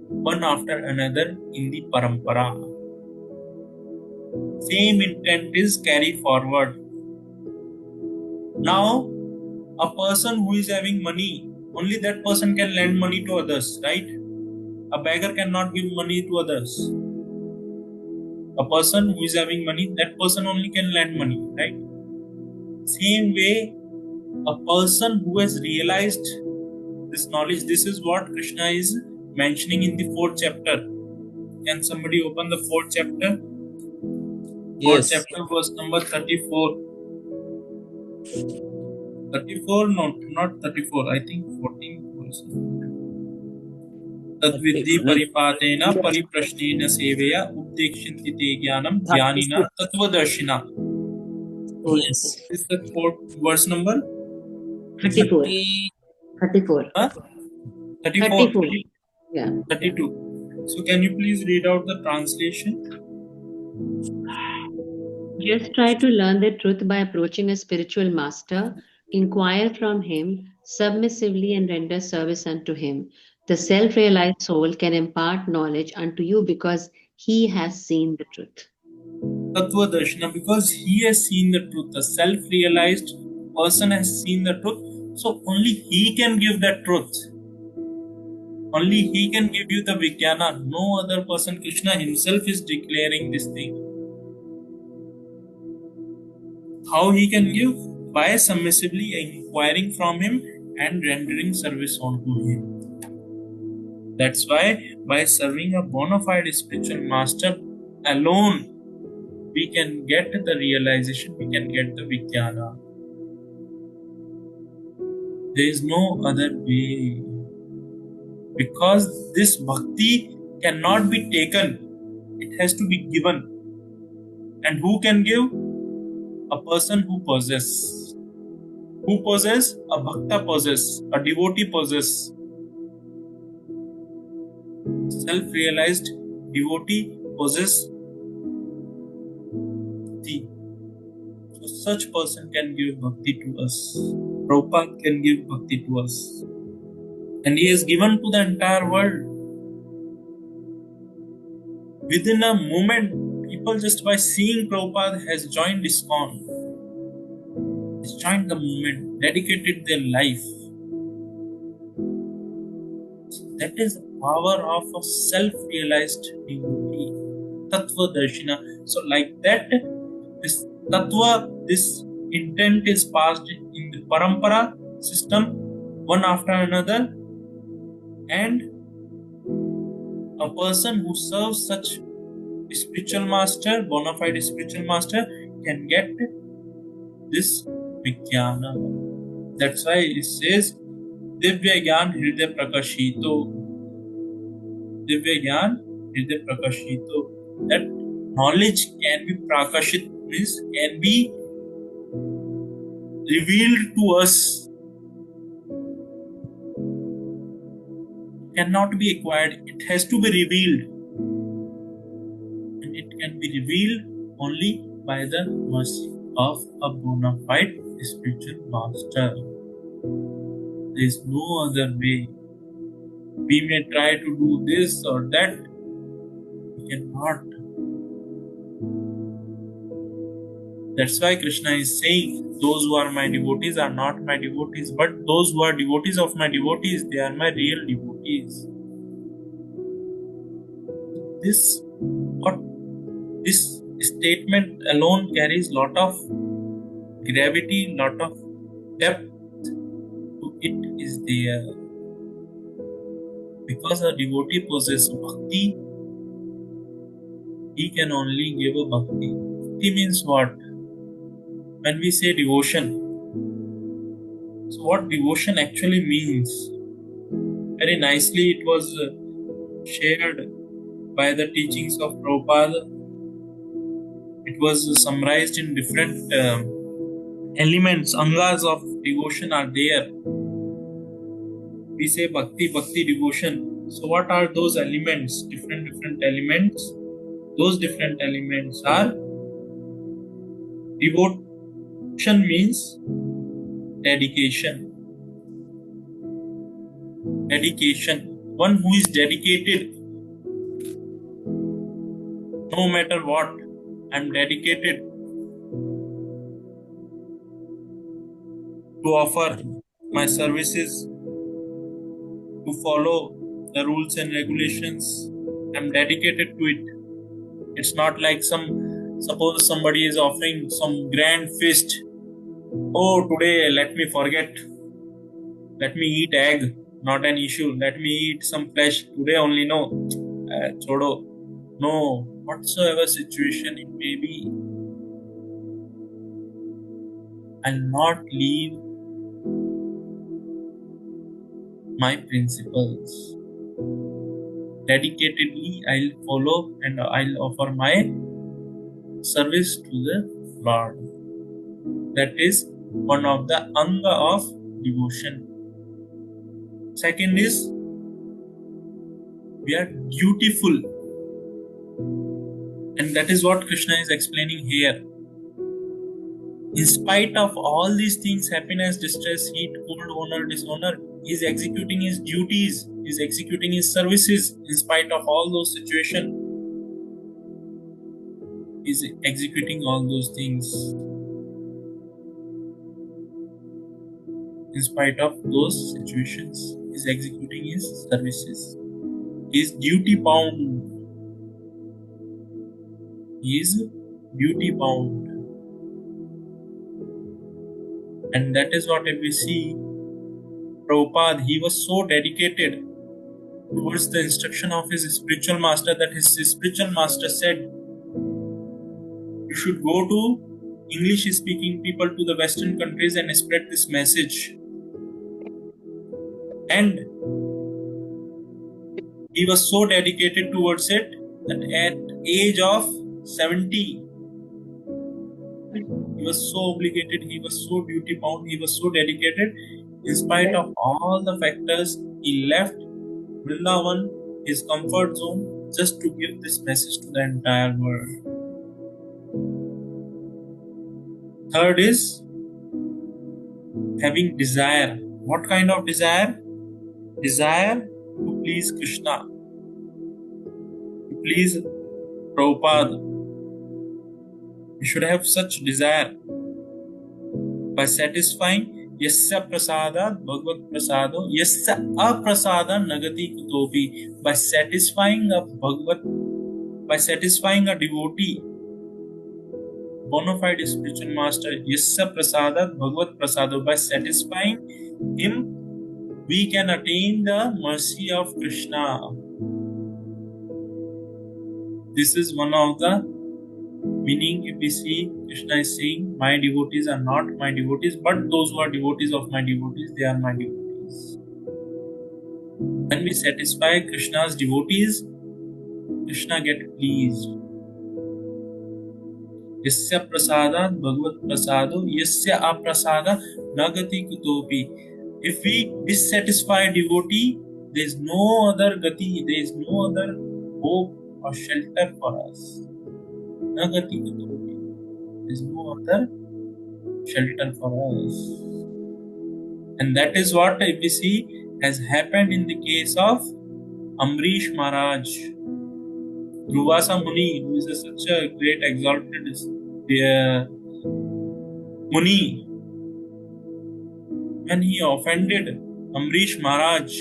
[SPEAKER 1] one after another in the parampara. Same intent is carried forward. Now, a person who is having money, only that person can lend money to others, right? A beggar cannot give money to others. A person who is having money, that person only can lend money, right? Same way, a person who has realized this knowledge, this is what Krishna is mentioning in the 4th chapter. Can somebody open the 4th chapter?
[SPEAKER 5] Yes.
[SPEAKER 1] 4th chapter, verse number 34. 34? No, not 34. I think 14 verse. तद्विद्धि परिपातेन परिप्रश्नेन सेवया उपदेक्ष्यन्ति ते ज्ञानं ज्ञानिना तत्वदर्शिना.
[SPEAKER 5] Yes.
[SPEAKER 1] Is the 4th verse number?
[SPEAKER 4] 34. 34.
[SPEAKER 1] Huh? 34.
[SPEAKER 4] Yeah.
[SPEAKER 1] 32. So can you please read out the translation?
[SPEAKER 4] Just try to learn the truth by approaching a spiritual master, inquire from him submissively and render service unto him. The self-realized soul can impart knowledge unto you because he has seen the truth.
[SPEAKER 1] Tattva Darshana, because he has seen the truth. The self-realized person has seen the truth. So only he can give that truth. Only he can give you the Vijnana. No other person. Krishna himself is declaring this thing. How he can give? By submissively inquiring from him and rendering service unto him. That's why by serving a bona fide spiritual master alone, we can get the realization, we can get the Vijnana. There is no other way. Because this bhakti cannot be taken, it has to be given. And who can give? A person who possesses. Who possesses? A bhakta possesses, a devotee possesses. Self-realized devotee possesses bhakti. So such person can give bhakti to us. Prabhupada can give bhakti to us. And he has given to the entire world. Within a moment, people just by seeing Prabhupada has joined ISKCON. Has joined the movement, dedicated their life. So that is the power of a self-realized devotee. Tattva Darshina. So like that, this Tattva, this intent is passed in the parampara system, one after another, and a person who serves such spiritual master, bona fide spiritual master, can get this Vijnana. That's why it says Divya Gyan Hridaya Prakashito. Divya Gyan Hridaya Prakashito. That knowledge can be prakashit, means can be revealed to us. Cannot be acquired. It has to be revealed. And it can be revealed only by the mercy of a bona fide spiritual master. There is no other way. We may try to do this or that. We cannot. That's why Krishna is saying, those who are my devotees are not my devotees, but those who are devotees of my devotees, they are my real devotees. This statement alone carries lot of gravity, lot of depth to it is there. Because a devotee possesses bhakti, he can only give a bhakti. Bhakti means what? When we say devotion, so what devotion actually means? Very nicely it was shared by the teachings of Prabhupada. It was summarized in different elements, angas of devotion are there. We say bhakti, devotion. So what are those elements? Different elements. Those different elements are devotion means dedication. Dedication. One who is dedicated. No matter what, I am dedicated to offer my services, to follow the rules and regulations. I am dedicated to it. It's not like suppose somebody is offering some grand feast. Oh, today let me forget. Let me eat egg. Not an issue. Let me eat some flesh. Today only no. Chodo. No. Whatsoever situation it may be, I'll not leave my principles. Dedicatedly, I'll follow and I'll offer my service to the Lord. That is one of the anga of devotion. Second is, we are dutiful. And that is what Krishna is explaining here. In spite of all these things, happiness, distress, heat, cold, honor, dishonor, he is executing his duties, he is executing his services. In spite of all those situations, he is executing all those things. In spite of those situations, he is executing his services. He is duty bound. He is duty bound. And that is what if we see Prabhupada, he was so dedicated towards the instruction of his spiritual master that his spiritual master said, you should go to English speaking people to the Western countries and spread this message. And he was so dedicated towards it that at age of 70, he was so obligated, he was so duty bound, he was so dedicated. In spite of all the factors, he left Vrindavan, his comfort zone, just to give this message to the entire world. Third is having desire. What kind of desire? Desire to please Krishna, to please Prabhupada. You should have such desire by satisfying yasya prasada bhagavad prasado yasya aprasada nagati kutopi. By satisfying a devotee, bona fide spiritual master. Yasya prasadat bhagavad prasado. By satisfying him, we can attain the mercy of Krishna. This is one of the meaning. If we see, Krishna is saying, my devotees are not my devotees, but those who are devotees of my devotees, they are my devotees. When we satisfy Krishna's devotees, Krishna gets pleased. Yasya prasadat bhagavad prasado, yasya aprasada nagati kutopi. If we dissatisfy devotee, there is no other gati, there is no other hope or shelter for us. Nagati kutopi. There is no other shelter for us. And that is what, if we see, has happened in the case of Amrish Maharaj. Durvasa Muni, who is such a great exalted Muni, when he offended Amrish Maharaj,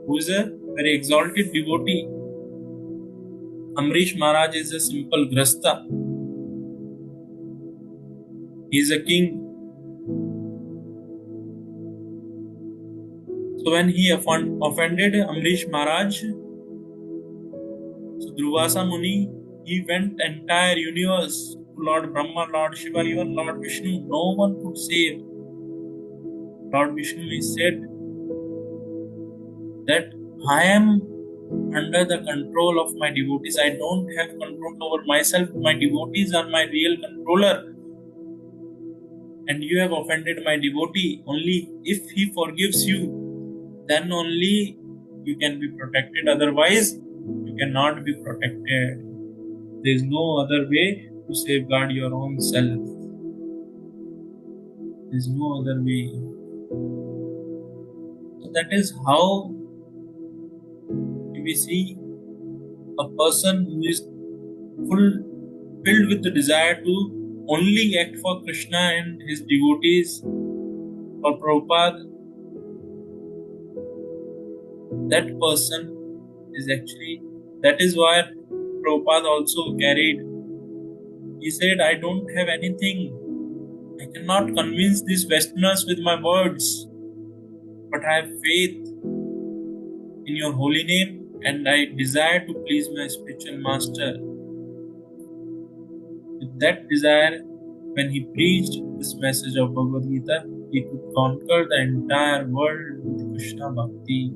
[SPEAKER 1] who is a very exalted devotee. Amrish Maharaj is a simple grasta. He is a king. So when he offended Amrish Maharaj, so Durvasa Muni, he went entire universe to Lord Brahma, Lord Shiva, even Lord Vishnu. No one could save. Lord Vishnu, he said that I am under the control of my devotees. I don't have control over myself. My devotees are my real controller. And you have offended my devotee. Only if he forgives you, then only you can be protected. Otherwise, you cannot be protected. There is no other way to safeguard your own self. There is no other way. So that is how we see a person who is filled with the desire to only act for Krishna and his devotees or Prabhupada. That person is actually, that is why Prabhupada also carried. He said, I don't have anything. I cannot convince these Westerners with my words, but I have faith in your holy name and I desire to please my spiritual master. With that desire, when he preached this message of Bhagavad Gita, he could conquer the entire world with Krishna Bhakti.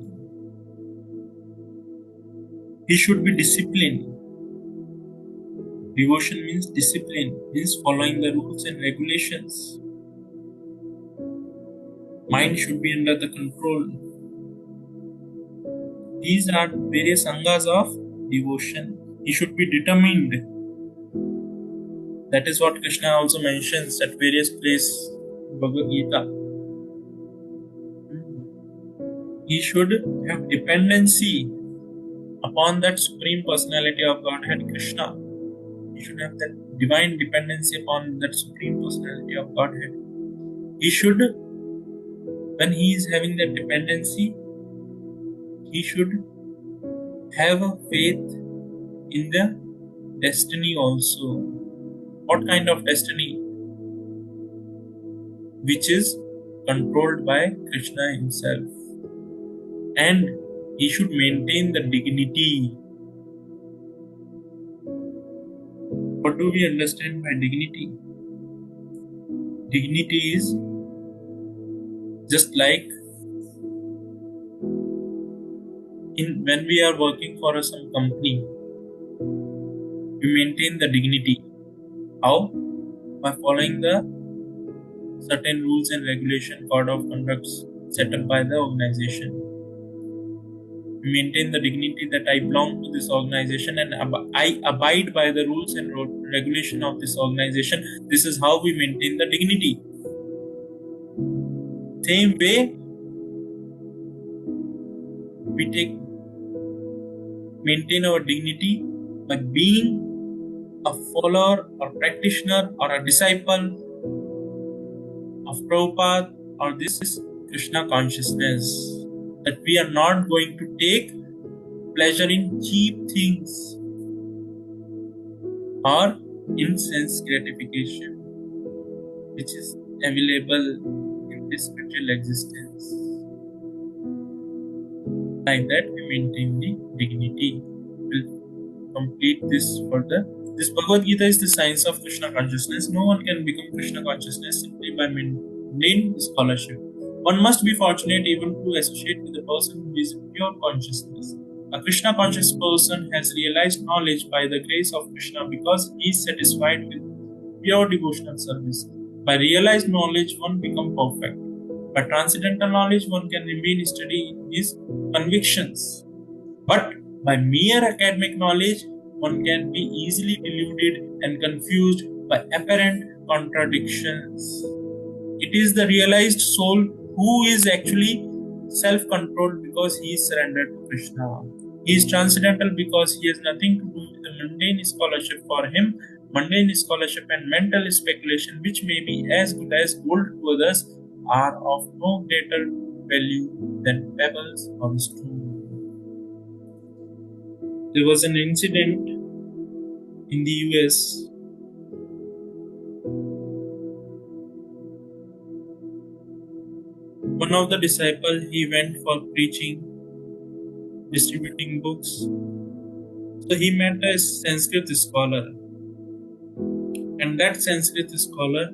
[SPEAKER 1] He should be disciplined. Devotion means discipline, means following the rules and regulations. Mind should be under the control. These are various angas of devotion. He should be determined. That is what Krishna also mentions at various places in Bhagavad Gita. He should have dependency upon that Supreme Personality of Godhead, Krishna. He should have that divine dependency upon that Supreme Personality of Godhead. He should, when he is having that dependency, he should have a faith in the destiny also. What kind of destiny? Which is controlled by Krishna himself. And he should maintain the dignity. What do we understand by dignity? Dignity is just like when we are working for some company, we maintain the dignity. How? By following the certain rules and regulation, code of conducts set up by the organization. We maintain the dignity that I belong to this organization and I abide by the rules and regulation of this organization. This is how we maintain the dignity. Same way, we maintain our dignity by being a follower or practitioner or a disciple of Prabhupada or this Krishna consciousness. That we are not going to take pleasure in cheap things or in sense gratification, which is available in this material existence. Like that, we maintain the dignity. We'll complete this further. This Bhagavad Gita is the science of Krishna consciousness. No one can become Krishna consciousness simply by maintaining scholarship. One must be fortunate even to associate with a person who is pure consciousness. A Krishna conscious person has realized knowledge by the grace of Krishna because he is satisfied with pure devotional service. By realized knowledge, one becomes perfect. By transcendental knowledge, one can remain steady in his convictions. But by mere academic knowledge, one can be easily deluded and confused by apparent contradictions. It is the realized soul who is actually self-controlled because he is surrendered to Krishna. He is transcendental because he has nothing to do with the mundane scholarship. For him, mundane scholarship and mental speculation, which may be as good as gold to others, are of no greater value than pebbles or stones. There was an incident in the US. One of the disciples, he went for preaching, distributing books. So he met a Sanskrit scholar. And that Sanskrit scholar,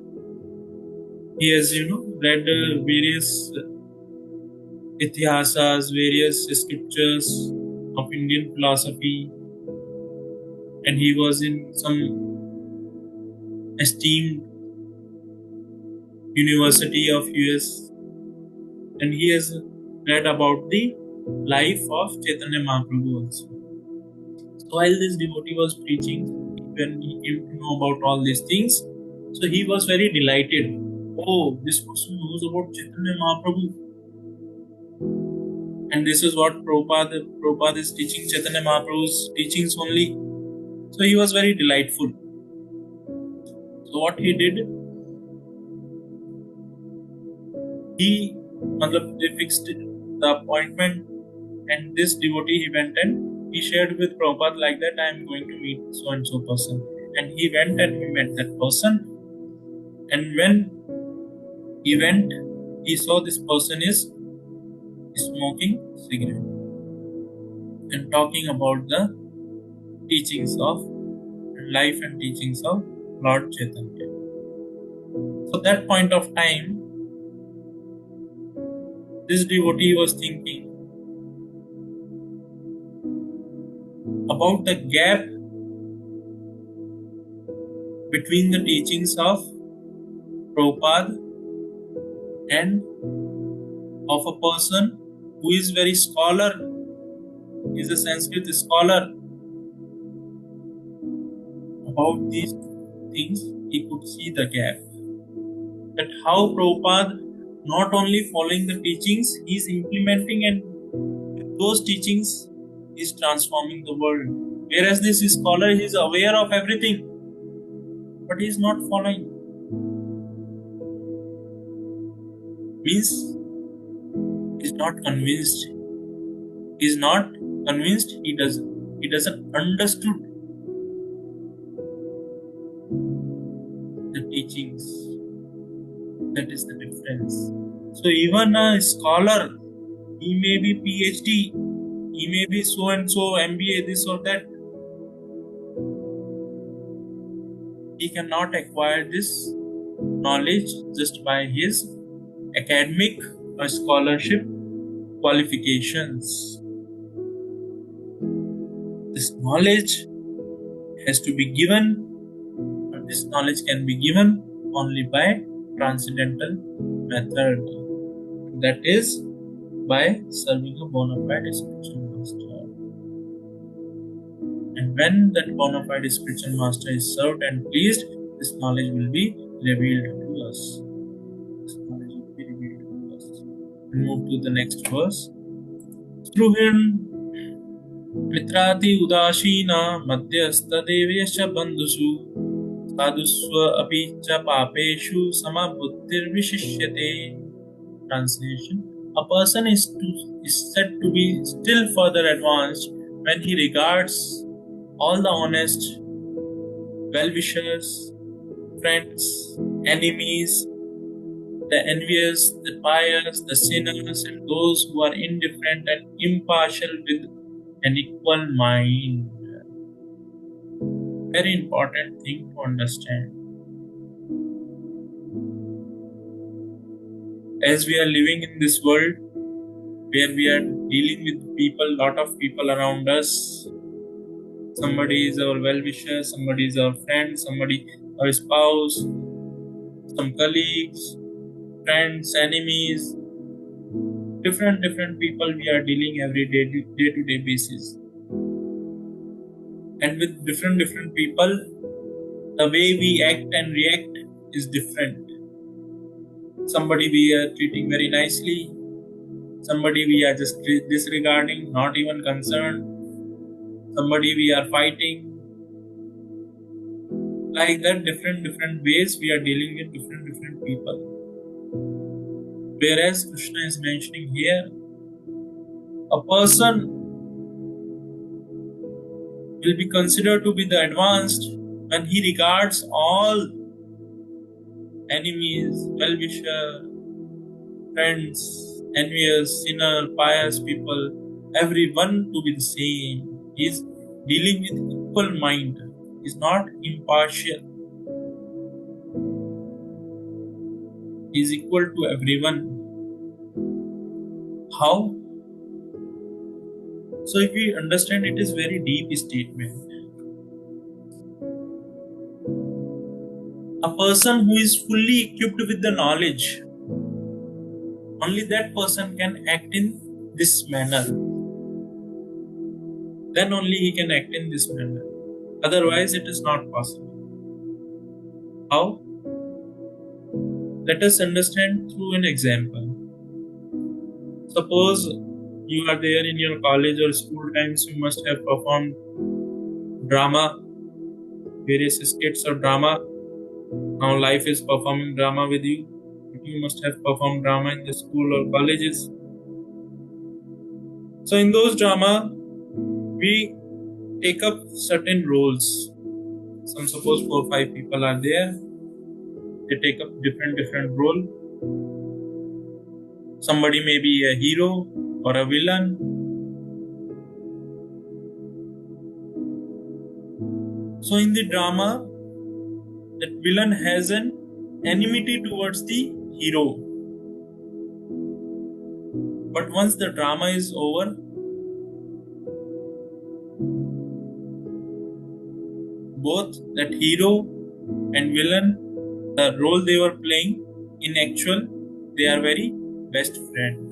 [SPEAKER 1] he has, read various itihasas, various scriptures of Indian philosophy. And he was in some esteemed university of US. And he has read about the life of Chaitanya Mahaprabhu also. So while this devotee was preaching, when he came to know about all these things, so he was very delighted. Oh, this person knows about Chaitanya Mahaprabhu. And this is what Prabhupada is teaching, Chaitanya Mahaprabhu's teachings only. So he was very delightful. So what he did, they fixed the appointment, and this devotee, he went and he shared with Prabhupada like that, I am going to meet so and so person. And he went and he met that person. And when he went, he saw this person is smoking cigarette and talking about the teachings of life and teachings of Lord Chaitanya. So that point of time, this devotee was thinking about the gap between the teachings of Prabhupada and of a person who is very scholar, is a Sanskrit scholar. About these things, he could see the gap. That how Prabhupada not only following the teachings, he is implementing, and with those teachings is transforming the world. Whereas this scholar, he is aware of everything, but he is not following. Means he is not convinced. He is not convinced. He doesn't understood the teachings. That is the difference. So even a scholar, he may be PhD, he may be so and so MBA, this or that. He cannot acquire this knowledge just by his academic or scholarship qualifications. This knowledge has to be given, but this knowledge can be given only by transcendental method. That is by serving a bona fide spiritual master. And when that bona fide spiritual master is served and pleased, this knowledge will be revealed to us. This knowledge will be revealed to us. We move to the next verse. Struhin mitrati udashina madhyastadevesha bandhusu sadhusva api cha papeshu samabuddhir vishishyate. Translation: a person is said to be still further advanced when he regards all the honest well-wishers, friends, enemies, the envious, the pious, the sinners, and those who are indifferent and impartial with an equal mind. Very important thing to understand. As we are living in this world where we are dealing with people, lot of people around us, somebody is our well-wisher, somebody is our friend, somebody our spouse, some colleagues, friends, enemies, different people we are dealing every day-to-day basis. And with different people, the way we act and react is different. Somebody we are treating very nicely, somebody we are just disregarding, not even concerned, somebody we are fighting. Like that, different ways we are dealing with different people. Whereas Krishna is mentioning here, a person will be considered to be the advanced when he regards all enemies, well-wisher, friends, envious, sinner, pious people, everyone to be the same. He is dealing with equal mind. He is not impartial. He is equal to everyone. How? So if we understand, it is very deep statement. A person who is fully equipped with the knowledge, only that person can act in this manner. Then only he can act in this manner. Otherwise, it is not possible. How? Let us understand through an example. Suppose you are there in your college or school times, you must have performed drama, various skits of drama. Now life is performing drama with you. You must have performed drama in the school or colleges. So in those drama, we take up certain roles. Some suppose 4 or 5 people are there. They take up different role. Somebody may be a hero or a villain. So in the drama, that villain has an enmity towards the hero. But once the drama is over, both that hero and villain, the role they were playing, in actual, they are very best friend.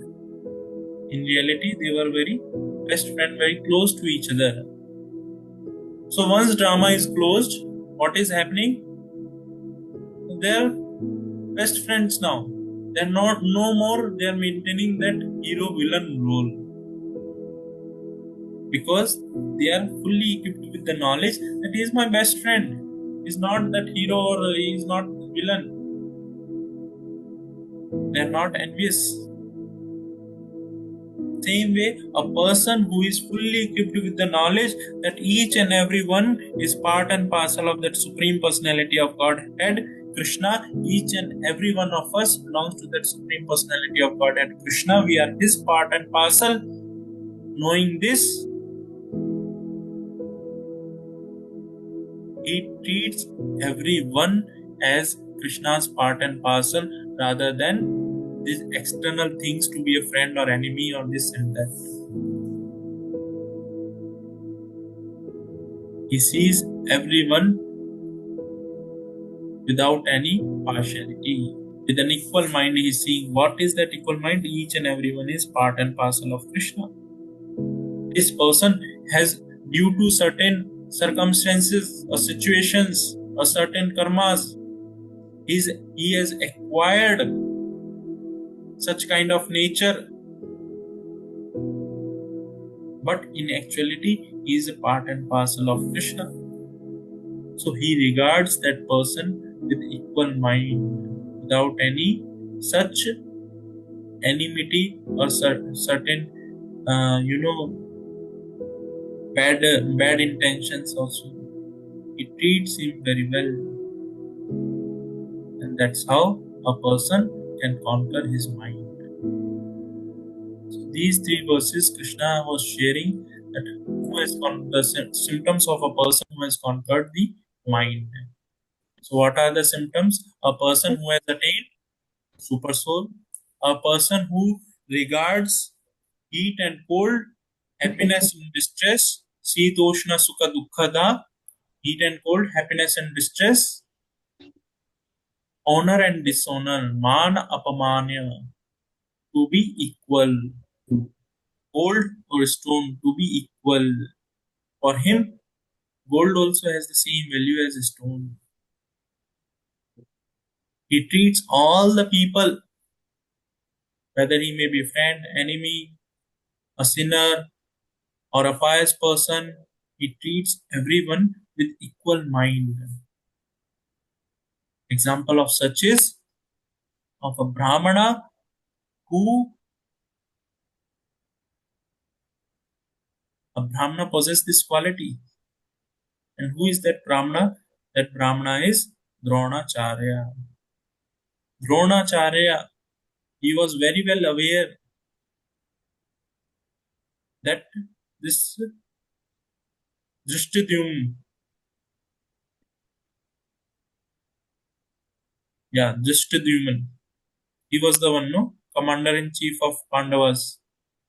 [SPEAKER 1] In reality, they were very best friend, very close to each other. So once drama is closed, what is happening? They are best friends now. They are not no more. They are maintaining that hero-villain role because they are fully equipped with the knowledge that he is my best friend. He is not that hero or he is not villain. They are not envious. Same way, a person who is fully equipped with the knowledge that each and every one is part and parcel of that Supreme Personality of Godhead, Krishna, each and every one of us belongs to that Supreme Personality of Godhead, Krishna. We are his part and parcel. Knowing this, he treats everyone as Krishna's part and parcel rather than these external things to be a friend or enemy or this and that. He sees everyone without any partiality. With an equal mind, he is seeing what is that equal mind? Each and everyone is part and parcel of Krishna. This person has, due to certain circumstances or situations or certain karmas, he has acquired such kind of nature, but in actuality he is a part and parcel of Krishna. So he regards that person with equal mind without any such enmity or certain bad intentions also. he treats him very well. And that's how a person can conquer his mind. So these three verses Krishna was sharing that who has the symptoms of a person who has conquered the mind. So what are the symptoms? A person who has attained super soul, a person who regards heat and cold, happiness and distress, Sitoshna Sukha Dukkhada, heat and cold, happiness and distress, honor and dishonor, man apamanya, to be equal, gold or stone to be equal. For him, gold also has the same value as a stone. He treats all the people, whether he may be friend, enemy, a sinner, or a pious person, he treats everyone with equal mind. Example of such is of a Brahmana who possesses this quality. And who is that Brahmana? That Brahmana is Dronacharya. Dronacharya, he was very well aware that this Drishtadyumna, Drishtadyumna, he was the one, no, commander-in-chief of Pandavas.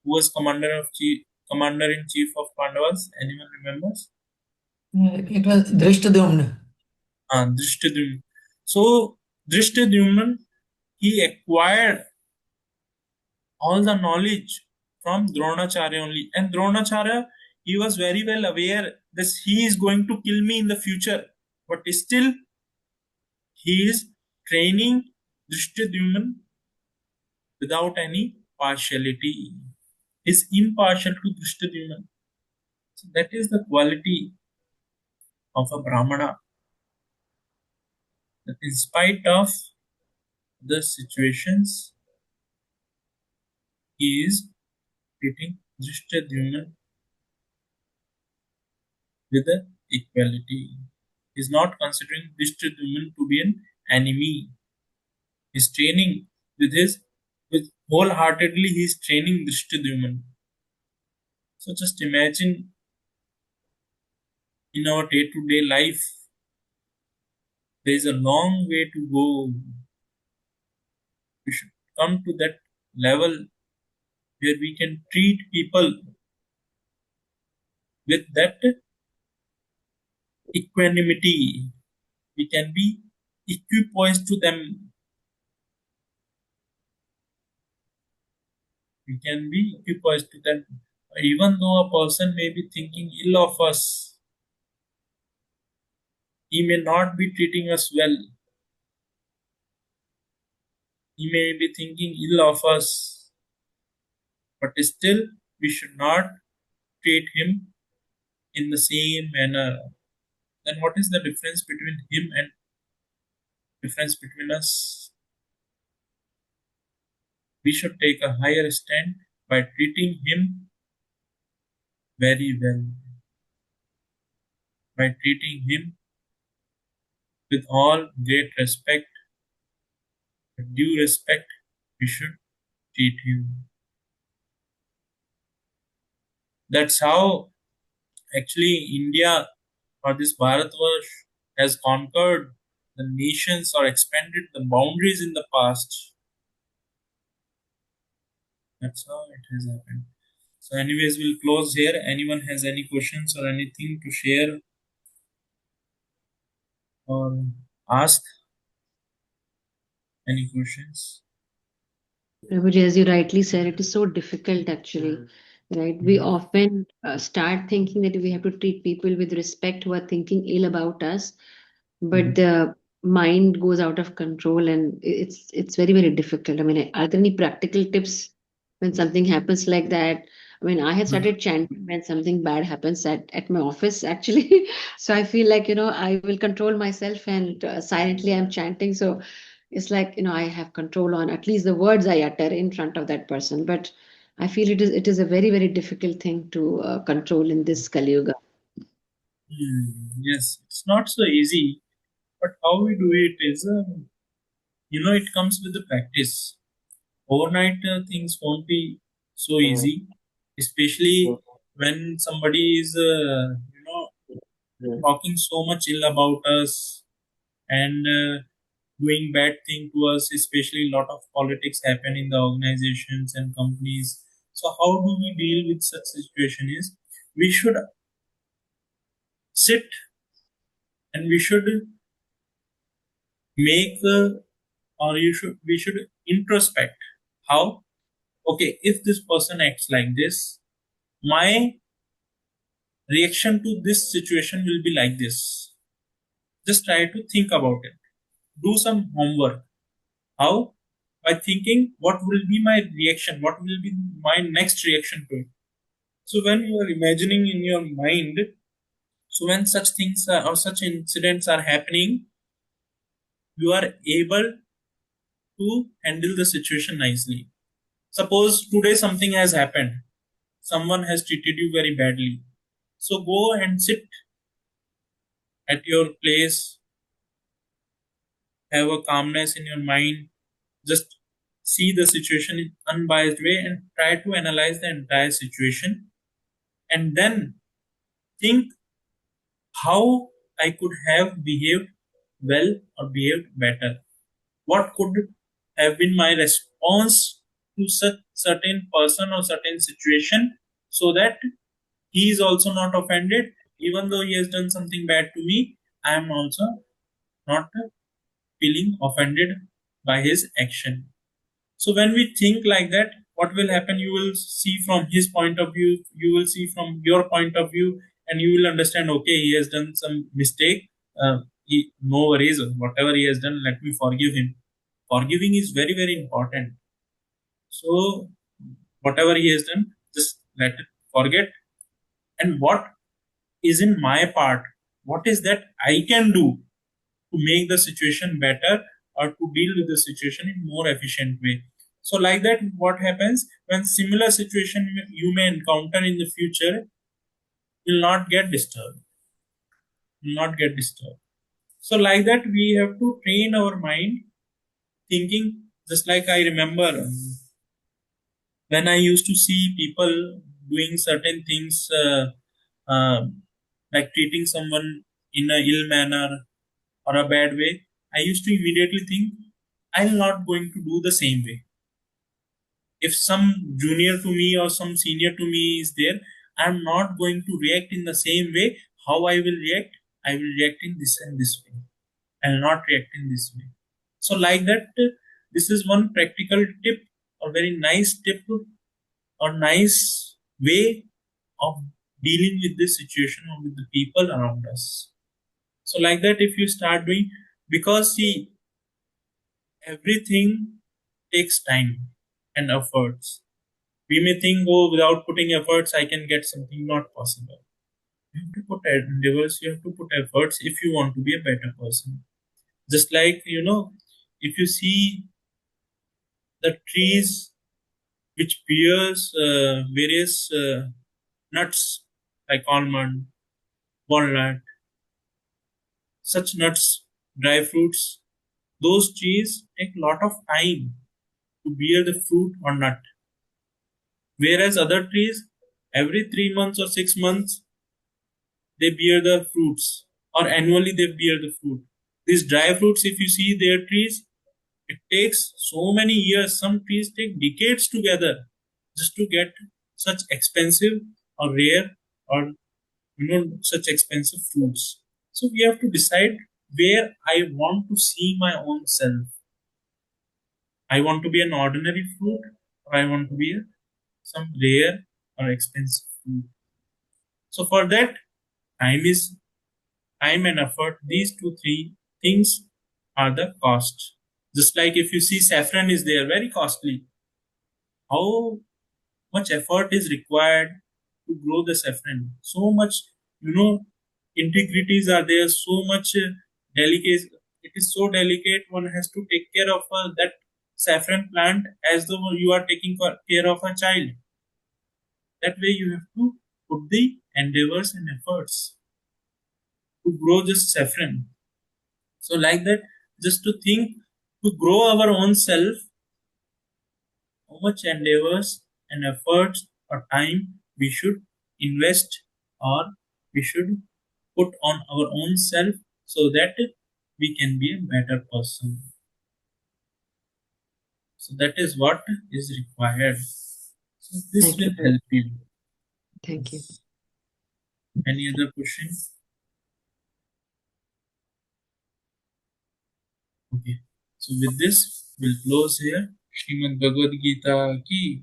[SPEAKER 1] Who was commander-in-chief of Pandavas? Anyone remembers?
[SPEAKER 2] It was Drishtadyumna.
[SPEAKER 1] Drishtadyumna. So Drishtadyumna, he acquired all the knowledge from Dronacharya only. And Dronacharya, he was very well aware that he is going to kill me in the future. But still, he is training Drishtadyumna without any partiality. He is impartial to Drishtadyumna. So that is the quality of a Brahmana. That in spite of the situations, he is treating Drishtadyumna with equality. He is not considering Drishtadyumna to be an enemy. He is training with wholeheartedly. He is training Drishtadyumna. So just imagine in our day-to-day life, there is a long way to go. We should come to that level where we can treat people with that equanimity. We can be equipoised to them. We can be equipoised to them. Even though a person may be thinking ill of us, he may not be treating us well. He may be thinking ill of us, but still we should not treat him in the same manner. Then what is the difference between him and difference between us? We should take a higher stand by treating him very well, by treating him with all great respect, with due respect. We should treat him. That's how actually India or this Bharatvarsh has conquered the nations or expanded the boundaries in the past. That's how it has happened. So anyways, we'll close here. Anyone has any questions or anything to share or ask? Any questions?
[SPEAKER 4] Prabhuji, as you rightly said, it is so difficult actually, right? We often start thinking that we have to treat people with respect who are thinking ill about us, but the mind goes out of control and it's very, very difficult. I mean, are there any practical tips when something happens like that? I mean, I had started chanting when something bad happens at my office actually. So I feel like, I will control myself and silently I'm chanting. So it's like, I have control on at least the words I utter in front of that person. But I feel it is a very, very difficult thing to control in this Kali Yuga.
[SPEAKER 1] Yes, it's not so easy, but how we do it is, it comes with the practice. Overnight, things won't be so easy, especially when somebody is, talking so much ill about us and doing bad thing to us, especially a lot of politics happen in the organizations and companies. So how do we deal with such situation is we should sit and we should make or you should we should introspect how, okay, if this person acts like this, my reaction to this situation will be like this. Just try to think about it, do some homework. How? By thinking what will be my reaction, what will be my next reaction to it. So when you are imagining in your mind, so when such things or such incidents are happening, you are able to handle the situation nicely. Suppose today something has happened, someone has treated you very badly. So go and sit at your place, have a calmness in your mind, just see the situation in unbiased way and try to analyze the entire situation, and then think how I could have behaved well or behaved better. What could have been my response to such certain person or certain situation, so that he is also not offended, even though he has done something bad to me. I am also not feeling offended by his action. So when we think like that, what will happen? You will see from his point of view, you will see from your point of view, and you will understand, okay, he has done some mistake. No worries, whatever he has done, let me forgive him. Forgiving is very, very important. So whatever he has done, just let it forget. And what is in my part? What is that I can do to make the situation better or to deal with the situation in more efficient way? So like that, what happens when similar situation you may encounter in the future will not get disturbed, will not get disturbed. So like that, we have to train our mind thinking. Just like I remember, when I used to see people doing certain things, uh, like treating someone in a ill manner or a bad way, I used to immediately think, I'm not going to do the same way. If some junior to me or some senior to me is there, I'm not going to react in the same way. How I will react? I will react in this and this way. I will not react in this way. So, like that, this is one practical tip, or very nice tip, or nice way of dealing with this situation or with the people around us. So, like that, if you start doing, because see, everything takes time and efforts. We may think, oh, without putting efforts, I can get something. Not possible. You have to put endeavors, you have to put efforts if you want to be a better person. Just like, if you see the trees which bears various nuts like almond, walnut, such nuts, dry fruits, those trees take a lot of time to bear the fruit or nut. Whereas other trees, every 3 months or 6 months, they bear the fruits, or annually they bear the fruit. These dry fruits, if you see their trees, it takes so many years. Some trees take decades together just to get such expensive or rare or such expensive fruits. So we have to decide where I want to see my own self. I want to be an ordinary fruit, or I want to be some rare or expensive fruit. So for that, time is time and effort. These two, three things are the cost. Just like if you see saffron is there, very costly. How much effort is required to grow the saffron? So much, integrities are there, so much delicate. It is so delicate, one has to take care of that saffron plant as though you are taking care of a child. That way you have to put the endeavors and efforts. to grow just saffron. So like that, just to think to grow our own self, how much endeavors and efforts or time we should invest or we should put on our own self so that we can be a better person. So that is what is required. So this
[SPEAKER 4] Thank you.
[SPEAKER 1] will help you.
[SPEAKER 4] Thank you.
[SPEAKER 1] Any other question? Okay. So with this, we'll close here. Srimad Bhagavad Gita ki,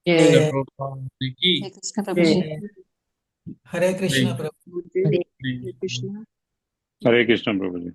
[SPEAKER 1] Srila
[SPEAKER 2] Yeah.
[SPEAKER 1] Prabhupada ki.
[SPEAKER 4] Krishna Prabhuji.
[SPEAKER 2] Hare Krishna,
[SPEAKER 1] Hare
[SPEAKER 2] Prabhu.
[SPEAKER 4] Hare
[SPEAKER 1] Hare
[SPEAKER 4] Krishna.
[SPEAKER 7] Hare Krishna, Prabhuji.